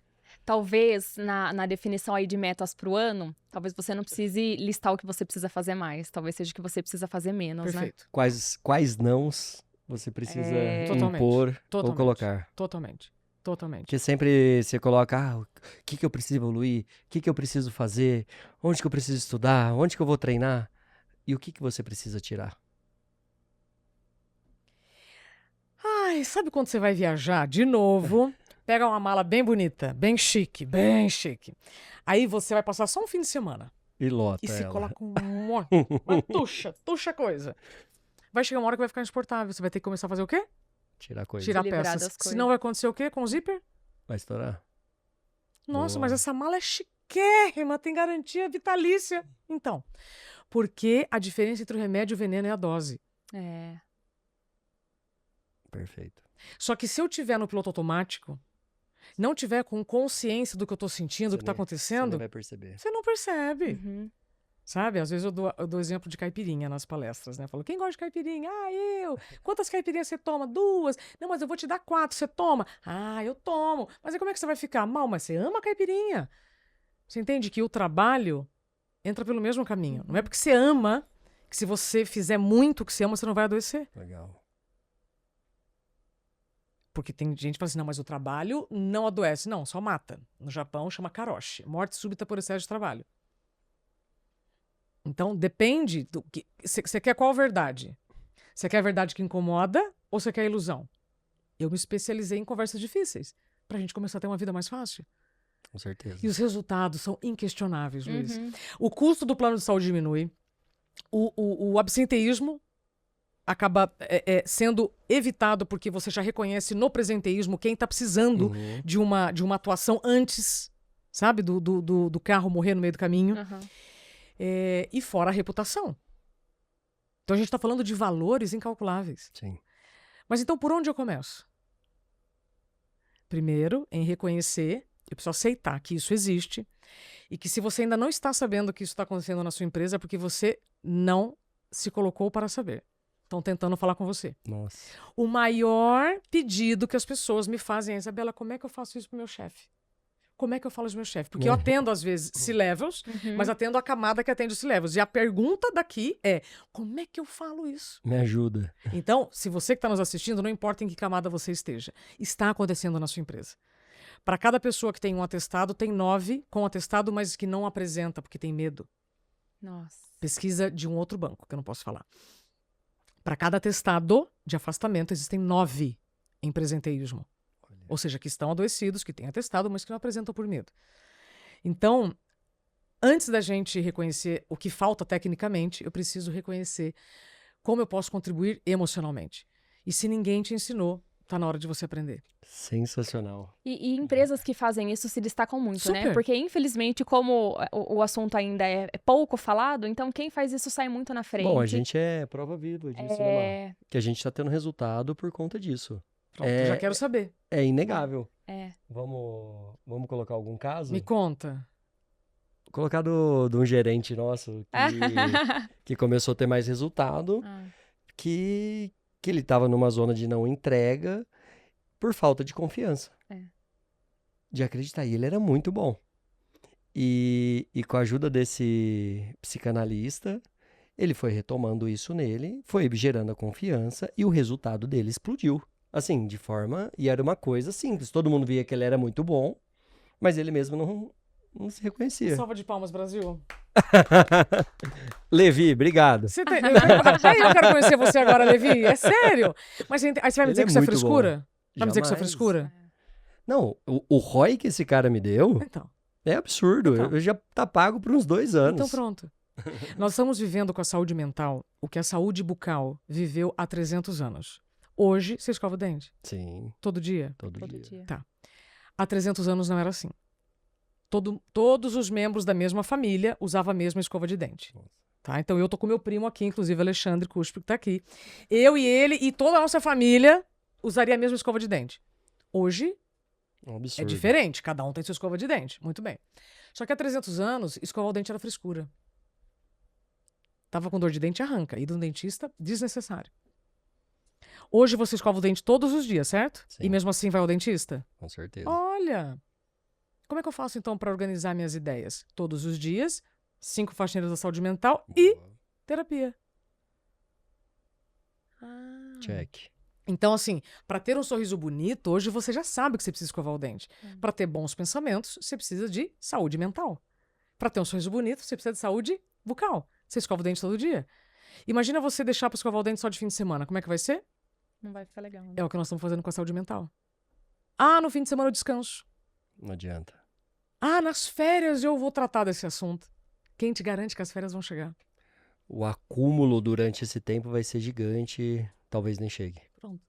Talvez, na definição aí de metas para o ano, talvez você não precise listar o que você precisa fazer mais. Talvez seja o que você precisa fazer menos, Perfeito. Quais nãos você precisa Totalmente. impor Totalmente. ou colocar? Totalmente. Porque sempre você coloca, o que eu preciso evoluir? O que eu preciso fazer? Onde que eu preciso estudar? Onde que eu vou treinar? E o que você precisa tirar? Ai, sabe quando você vai viajar de novo? Pega uma mala bem bonita, bem chique, bem chique. Aí você vai passar só um fim de semana. E lota E se ela. coloca um monte, uma tuxa coisa. Vai chegar uma hora que vai ficar insuportável. Você vai ter que começar a fazer o quê? Tirar coisa. Tirar Livrar peças. das coisas. Senão vai acontecer o quê com o zíper? Vai estourar? Nossa, Boa. mas essa mala é chiquérrima, tem garantia vitalícia. Então, porque a diferença entre o remédio e o veneno é a dose. É. Perfeito. Só que se eu tiver no piloto automático, não tiver com consciência do que eu tô sentindo, do que tá Você não acontecendo, vai perceber. você não percebe. Uhum. Sabe? Às vezes eu dou exemplo de caipirinha nas palestras, né? Eu falo, quem gosta de caipirinha? Ah, eu. Quantas caipirinhas você toma? 2. Não, mas eu vou te dar 4, você toma? Ah, eu tomo. Mas aí como é que você vai ficar? Mal, mas você ama a caipirinha. Você entende que o trabalho entra pelo mesmo caminho. Não é porque você ama, que se você fizer muito o que você ama, você não vai adoecer. Legal. Porque tem gente que fala assim, não, mas o trabalho não adoece. Não, só mata. No Japão chama karoshi, morte súbita por excesso de trabalho. Então, depende do que... Você quer qual verdade? Você quer a verdade que incomoda ou você quer a ilusão? Eu me especializei em conversas difíceis pra gente começar a ter uma vida mais fácil. Com certeza. E os resultados são inquestionáveis, Luiz. Uhum. O custo do plano de saúde diminui. O absenteísmo acaba sendo evitado porque você já reconhece no presenteísmo quem está precisando Uhum. de uma atuação antes, sabe? Do carro morrer no meio do caminho. Uhum. E fora a reputação. Então a gente está falando de valores incalculáveis. Sim. Mas então por onde eu começo? Primeiro, em reconhecer, eu preciso aceitar que isso existe e que se você ainda não está sabendo que isso está acontecendo na sua empresa é porque você não se colocou para saber. Estão tentando falar com você. Nossa. O maior pedido que as pessoas me fazem é, Isabela, como é que eu faço isso pro meu chefe? Como é que eu falo isso pro meu chefe? Porque eu atendo, às vezes, C-levels, mas atendo a camada que atende os C-levels. E a pergunta daqui é, como é que eu falo isso? Me ajuda. Então, se você que está nos assistindo, não importa em que camada você esteja, está acontecendo na sua empresa. Para cada pessoa que tem um atestado, tem 9 com atestado, mas que não apresenta, porque tem medo. Nossa. Pesquisa de um outro banco, que eu não posso falar. Para cada atestado de afastamento, existem 9 em presenteísmo. Ou seja, que estão adoecidos, que têm atestado, mas que não apresentam por medo. Então, antes da gente reconhecer o que falta tecnicamente, eu preciso reconhecer como eu posso contribuir emocionalmente. E se ninguém te ensinou, tá na hora de você aprender. Sensacional. E empresas que fazem isso se destacam muito, né? Super. Porque, infelizmente, como o assunto ainda é pouco falado, então quem faz isso sai muito na frente. Bom, a gente é prova viva disso, né, Mar? É, Que a gente tá tendo resultado por conta disso. Pronto, É- já quero saber. É inegável. é. Vamos colocar algum caso? Me conta. Colocar de um gerente nosso que começou a ter mais resultado, Ah, que ele estava numa zona de não entrega por falta de confiança. É. De acreditar. E ele era muito bom. E com a ajuda desse psicanalista, ele foi retomando isso nele, foi gerando a confiança e o resultado dele explodiu. Assim, de forma... E era uma coisa simples. Todo mundo via que ele era muito bom, mas ele mesmo não se reconhecia. Salva de palmas, Brasil. Levi, obrigado. Até eu quero conhecer você agora, Levi. É sério. Mas aí você vai me Ele dizer é que isso é muito bom. frescura? Vai me dizer que isso é Jamais. frescura? Não, o ROI que esse cara me deu Então. é absurdo. Então. Eu já tá pago por uns 2 anos. Então pronto. Nós estamos vivendo com a saúde mental o que a saúde bucal viveu há 300 anos. Hoje, você escova o dente. Sim, Todo dia. todo todo dia. dia. Há 300 anos não era assim. Todos os membros da mesma família usavam a mesma escova de dente. Nossa. Tá? Então eu tô com meu primo aqui, inclusive Alexandre Cuspe, que tá aqui. Eu e ele e toda a nossa família usaria a mesma escova de dente. Hoje Um absurdo. é diferente, cada um tem sua escova de dente. Muito bem. Só que há 300 anos, escovar o dente era frescura. Tava com dor de dente, arranca. Ir no dentista, desnecessário. Hoje você escova o dente todos os dias, certo? Sim. E mesmo assim vai ao dentista? Com certeza. Olha! Como é que eu faço então para organizar minhas ideias? Todos os dias, 5 faxineiras da saúde mental e Boa. terapia. Check. Então, assim, para ter um sorriso bonito, hoje você já sabe que você precisa escovar o dente. Para ter bons pensamentos, você precisa de saúde mental. Para ter um sorriso bonito, você precisa de saúde bucal. Você escova o dente todo dia. Imagina você deixar para escovar o dente só de fim de semana. Como é que vai ser? Não vai ficar legal. Né? É o que nós estamos fazendo com a saúde mental. Ah, no fim de semana eu descanso. Não adianta. Ah, nas férias eu vou tratar desse assunto. Quem te garante que as férias vão chegar? O acúmulo durante esse tempo vai ser gigante e talvez nem chegue. Pronto.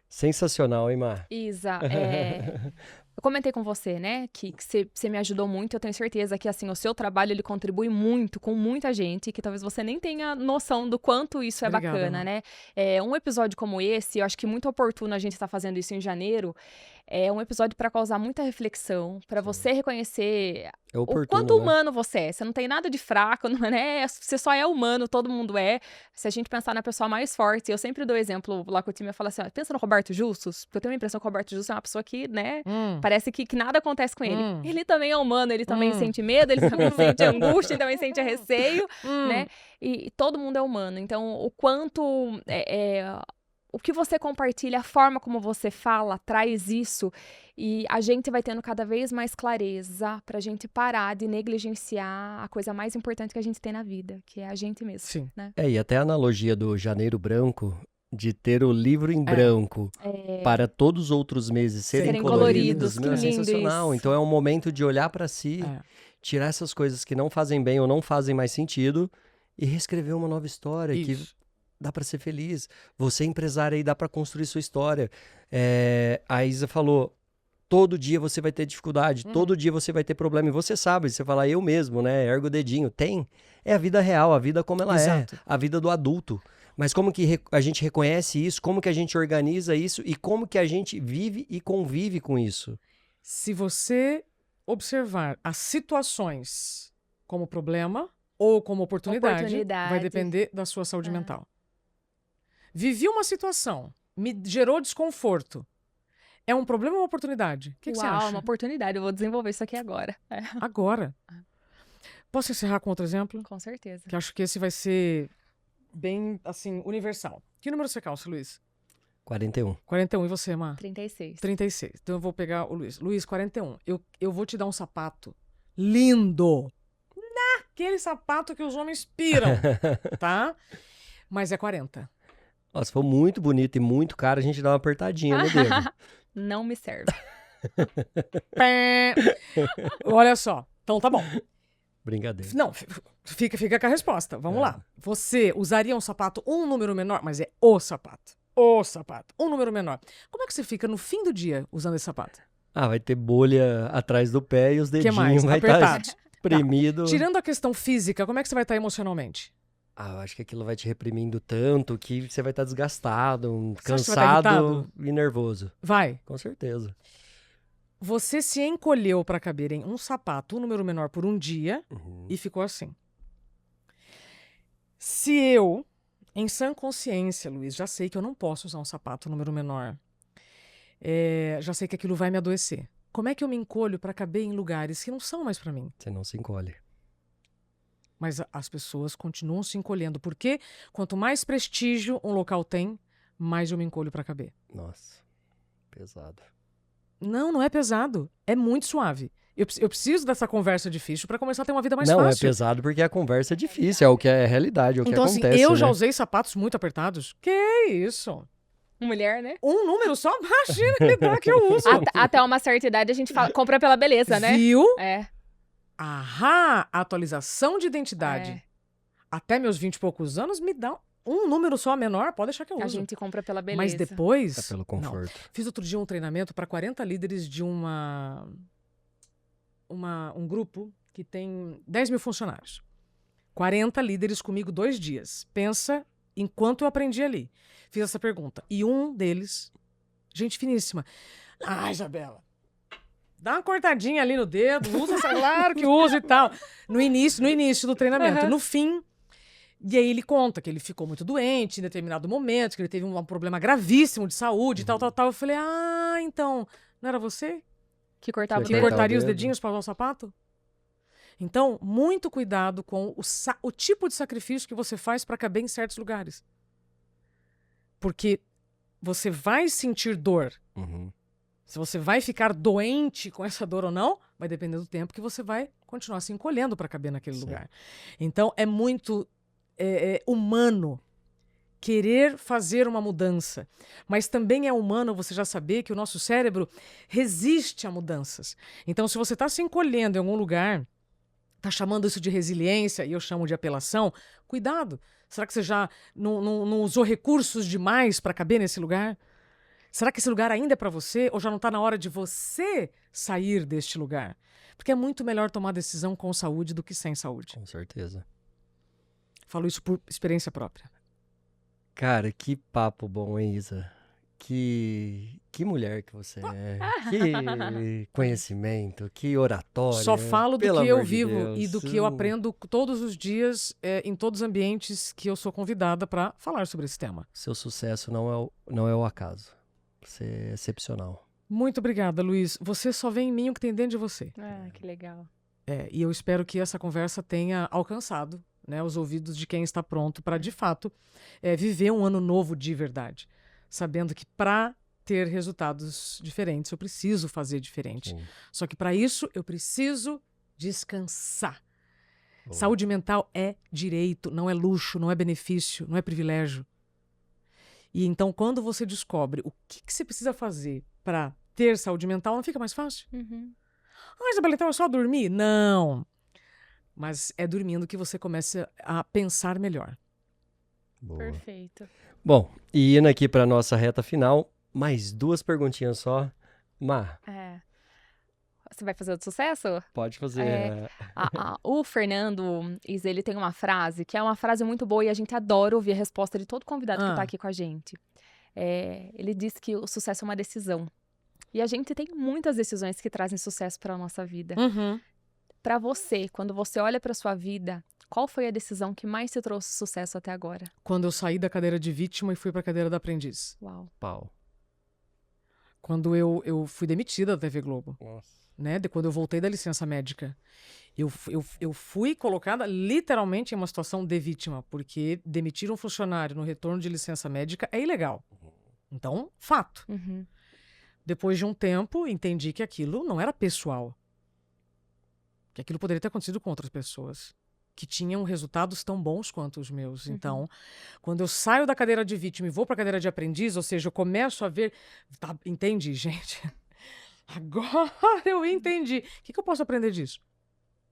Sensacional, hein, Mar? Isa, eu comentei com você, né, que você me ajudou muito. Eu tenho certeza que, assim, o seu trabalho, ele contribui muito com muita gente, que talvez você nem tenha noção do quanto isso é Obrigada, bacana, Ana. né? Um episódio como esse, eu acho que muito oportuno a gente estar fazendo isso em janeiro, é um episódio para causar muita reflexão, para você reconhecer É o oportuno, quanto né? humano você é. Você não tem nada de fraco, não é, né? Você só é humano, todo mundo é. Se a gente pensar na pessoa mais forte, eu sempre dou exemplo lá com o time, eu falo assim, ó, pensa no Roberto Justus, porque eu tenho a impressão que o Roberto Justus é uma pessoa que, né, parece que nada acontece com ele. Ele também é humano, ele também sente medo, ele também sente angústia, ele também sente receio, né? E todo mundo é humano. Então, o quanto o que você compartilha, a forma como você fala, traz isso, e a gente vai tendo cada vez mais clareza pra gente parar de negligenciar a coisa mais importante que a gente tem na vida, que é a gente mesmo, Sim. né? E até a analogia do janeiro branco, de ter o livro em branco para todos os outros meses serem Serem coloridos, coloridos, meu, é que lindo sensacional. isso. Então é um momento de olhar para si, É. tirar essas coisas que não fazem bem ou não fazem mais sentido e reescrever uma nova história que Isso. dá para ser feliz. Você empresário aí, dá para construir sua história. A Isa falou, todo dia você vai ter dificuldade, todo dia você vai ter problema. E você sabe, você fala, eu mesmo, né? Ergo o dedinho. Tem. É a vida real, a vida como ela Exato. é. A vida do adulto. Mas como que a gente reconhece isso? Como que a gente organiza isso? E como que a gente vive e convive com isso? Se você observar as situações como problema ou como oportunidade, vai depender da sua saúde mental. Vivi uma situação, me gerou desconforto. É um problema ou uma oportunidade? O que você acha? Uma oportunidade, eu vou desenvolver isso aqui agora. Agora. Posso encerrar com outro exemplo? Com certeza. Que acho que esse vai ser bem, assim, universal. Que número você calça, Luiz? 41. 41. E você, Má? 36. 36. Então eu vou pegar o Luiz. Luiz, 41. Eu vou te dar um sapato lindo. Aquele sapato que os homens piram, tá? Mas é 40. Ó, se for muito bonito e muito caro, a gente dá uma apertadinha no dedo. Não me serve. Pé. Olha só. Então tá bom. Brincadeira. Não, fica com a resposta. Vamos lá. Você usaria um sapato um número menor, mas é o sapato. o sapato. Um número menor. Como é que você fica no fim do dia usando esse sapato? Vai ter bolha atrás do pé e os Que dedinhos mais? vai estar Apertados. espremido. Tirando a questão física, como é que você vai estar emocionalmente? Eu acho que aquilo vai te reprimindo tanto que você vai estar desgastado, Você acha que você vai estar cansado e nervoso. Vai. Com certeza. Você se encolheu para caber em um sapato, um número menor por um dia, e ficou assim. Se eu, em sã consciência, Luiz, já sei que eu não posso usar um sapato número menor, já sei que aquilo vai me adoecer. Como é que eu me encolho para caber em lugares que não são mais para mim? Você não se encolhe. Mas as pessoas continuam se encolhendo, porque quanto mais prestígio um local tem, mais eu me encolho para caber. Nossa, pesado. Não é pesado. É muito suave. Eu preciso dessa conversa difícil para começar a ter uma vida mais Não, fácil. é pesado porque a conversa é difícil, é o que é realidade, é o que Então, acontece, assim, eu já né? usei sapatos muito apertados. Que isso? Mulher, né? Um número só? Imagina que lidar que eu uso. Até uma certa idade a gente compra pela beleza, né? Viu? É. Ahá, atualização de identidade. É. Até meus 20 e poucos anos me dá um número só menor, pode deixar que eu uso. A gente compra pela beleza. Mas depois... É pelo Não. conforto. Fiz outro dia um treinamento para 40 líderes de um grupo que tem 10 mil funcionários. 40 líderes comigo 2 dias. Pensa enquanto eu aprendi ali. Fiz essa pergunta. E um deles, gente finíssima. Isabela, dá uma cortadinha ali no dedo, usa, claro que usa e tal. No início do treinamento. Uhum. No fim, e aí ele conta que ele ficou muito doente em determinado momento, que ele teve um problema gravíssimo de saúde e tal. Eu falei, então, não era você Que cortava o que Cortar dedo. cortaria o os dedo. dedinhos para usar o sapato? Então, muito cuidado com o tipo de sacrifício que você faz para caber em certos lugares. Porque você vai sentir dor. Uhum. Se você vai ficar doente com essa dor ou não, vai depender do tempo que você vai continuar se encolhendo para caber naquele Sim. lugar. Então, é muito humano querer fazer uma mudança. Mas também é humano você já saber que o nosso cérebro resiste a mudanças. Então, se você está se encolhendo em algum lugar, está chamando isso de resiliência, e eu chamo de apelação, cuidado. Será que você já não usou recursos demais para caber nesse lugar? Será que esse lugar ainda é para você? Ou já não está na hora de você sair deste lugar? Porque é muito melhor tomar decisão com saúde do que sem saúde. Com certeza. Falo isso por experiência própria. Cara, que papo bom, hein, Isa? Que mulher que você é. Que conhecimento, que oratória. Só falo do Pelo que eu amor de vivo Deus. e do que eu aprendo todos os dias em todos os ambientes que eu sou convidada para falar sobre esse tema. Seu sucesso não é o acaso. Você é excepcional. Muito obrigada, Luiz. Você só vê em mim o que tem dentro de você. Que legal. E eu espero que essa conversa tenha alcançado, né, os ouvidos de quem está pronto para, de fato, viver um ano novo de verdade. Sabendo que para ter resultados diferentes, eu preciso fazer diferente. Sim. Só que para isso, eu preciso descansar. Boa. Saúde mental é direito, não é luxo, não é benefício, não é privilégio. E então, quando você descobre o que você precisa fazer para ter saúde mental, não fica mais fácil? Uhum. Isabela, então é só dormir? Não. Mas é dormindo que você começa a pensar melhor. Boa. Perfeito. Bom, e indo aqui para nossa reta final, mais 2 perguntinhas só. Má, Você vai fazer o de sucesso? pode fazer. O Fernando Isa, ele tem uma frase que é uma frase muito boa e a gente adora ouvir a resposta de todo convidado que está aqui com a gente. Ele diz que o sucesso é uma decisão. E a gente tem muitas decisões que trazem sucesso para a nossa vida. Uhum. Para você, quando você olha para sua vida, qual foi a decisão que mais te trouxe sucesso até agora? Quando eu saí da cadeira de vítima e fui para a cadeira da aprendiz. Uau. Pau. Quando eu fui demitida da TV Globo. Nossa. Né? Quando eu voltei da licença médica. Eu fui colocada literalmente em uma situação de vítima, porque demitir um funcionário no retorno de licença médica é ilegal. Então, fato. Uhum. Depois de um tempo, entendi que aquilo não era pessoal. Que aquilo poderia ter acontecido com outras pessoas, que tinham resultados tão bons quanto os meus. Então, quando eu saio da cadeira de vítima e vou para a cadeira de aprendiz, ou seja, eu começo a ver... Tá, entendi, gente. Agora eu entendi. O que eu posso aprender disso?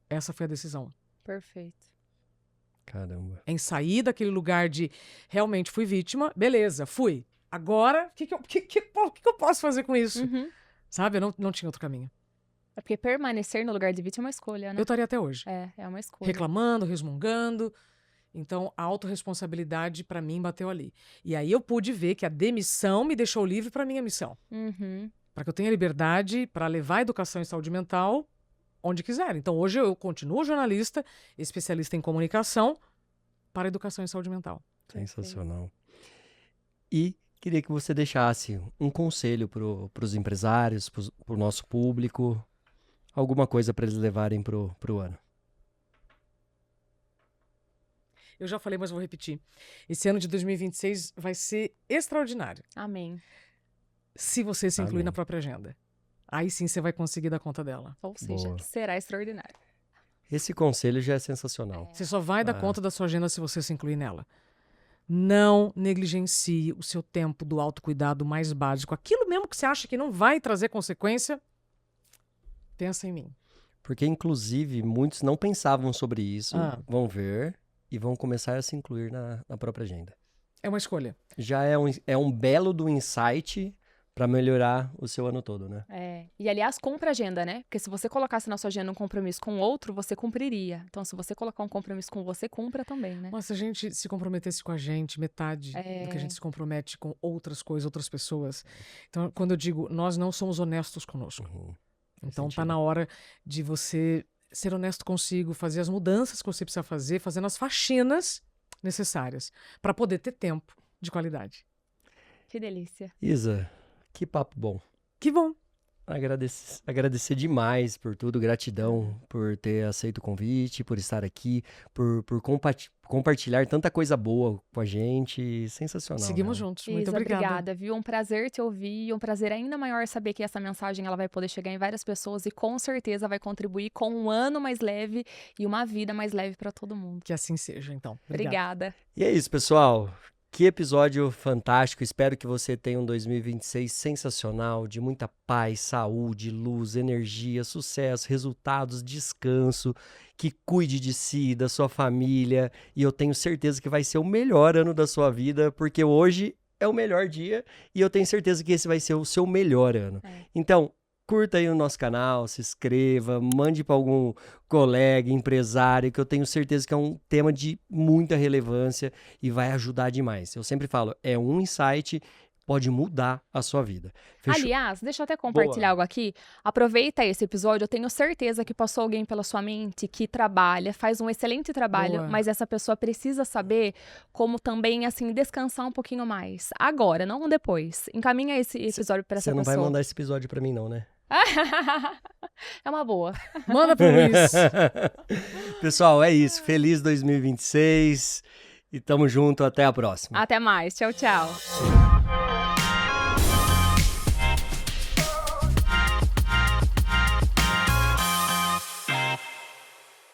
Essa foi a decisão. Perfeito. Caramba. Em sair daquele lugar de realmente fui vítima, beleza, fui. Agora, o que eu posso fazer com isso? Uhum. Sabe? Eu não tinha outro caminho. É porque permanecer no lugar de vítima é uma escolha, né? Eu estaria até hoje. É uma escolha. Reclamando, resmungando. Então, a autorresponsabilidade, pra mim, bateu ali. E aí eu pude ver que a demissão me deixou livre pra minha missão. Uhum. Para que eu tenha liberdade para levar a educação em saúde mental onde quiser. Então, hoje eu continuo jornalista, especialista em comunicação para educação em saúde mental. Sensacional. E queria que você deixasse um conselho para os empresários, para o nosso público, alguma coisa para eles levarem pro ano. Eu já falei, mas vou repetir. Esse ano de 2026 vai ser extraordinário. Amém. Se você se incluir Amém. na própria agenda. Aí sim você vai conseguir dar conta dela. Ou seja, Boa. será extraordinário. Esse conselho já é sensacional. Você só vai dar Ah. conta da sua agenda se você se incluir nela. Não negligencie o seu tempo do autocuidado mais básico. Aquilo mesmo que você acha que não vai trazer consequência, pensa em mim. Porque, inclusive, muitos não pensavam sobre isso, vão ver e vão começar a se incluir na própria agenda. É uma escolha. Já é um belo do insight para melhorar o seu ano todo, né? E, aliás, cumpra a agenda, né? Porque se você colocasse na sua agenda um compromisso com outro, você cumpriria. Então, se você colocar um compromisso com você, cumpra também, né? Mas se a gente se comprometesse com a gente, metade do que a gente se compromete com outras coisas, outras pessoas. Então, quando eu digo, nós não somos honestos conosco. Então, tá na hora de você ser honesto consigo, fazer as mudanças que você precisa fazer, fazendo as faxinas necessárias para poder ter tempo de qualidade. Que delícia. Isa, que papo bom. Que bom. Agradecer demais por tudo, gratidão por ter aceito o convite, por estar aqui, por compartilhar tanta coisa boa com a gente. Sensacional. Seguimos né? juntos. Muito Isa, obrigada. viu? Um prazer te ouvir e um prazer ainda maior saber que essa mensagem ela vai poder chegar em várias pessoas e com certeza vai contribuir com um ano mais leve e uma vida mais leve para todo mundo. Que assim seja, então. Obrigada. E é isso, pessoal. Que episódio fantástico. Espero que você tenha um 2026 sensacional, de muita paz, saúde, luz, energia, sucesso, resultados, descanso, que cuide de si, da sua família. E eu tenho certeza que vai ser o melhor ano da sua vida, porque hoje é o melhor dia e eu tenho certeza que esse vai ser o seu melhor ano. Então, curta aí o nosso canal, se inscreva, mande para algum colega, empresário, que eu tenho certeza que é um tema de muita relevância e vai ajudar demais. Eu sempre falo, é um insight, pode mudar a sua vida. Fechou? Aliás, deixa eu até compartilhar algo aqui. Aproveita esse episódio, eu tenho certeza que passou alguém pela sua mente que trabalha, faz um excelente trabalho, Boa. mas essa pessoa precisa saber como também, assim, descansar um pouquinho mais. Agora, não depois. Encaminha esse episódio para essa Você não pessoa. vai mandar esse episódio para mim não, né? É uma boa. Manda pro Luiz. Pessoal, é isso. Feliz 2026 e tamo junto. Até a próxima. Até mais. Tchau, tchau.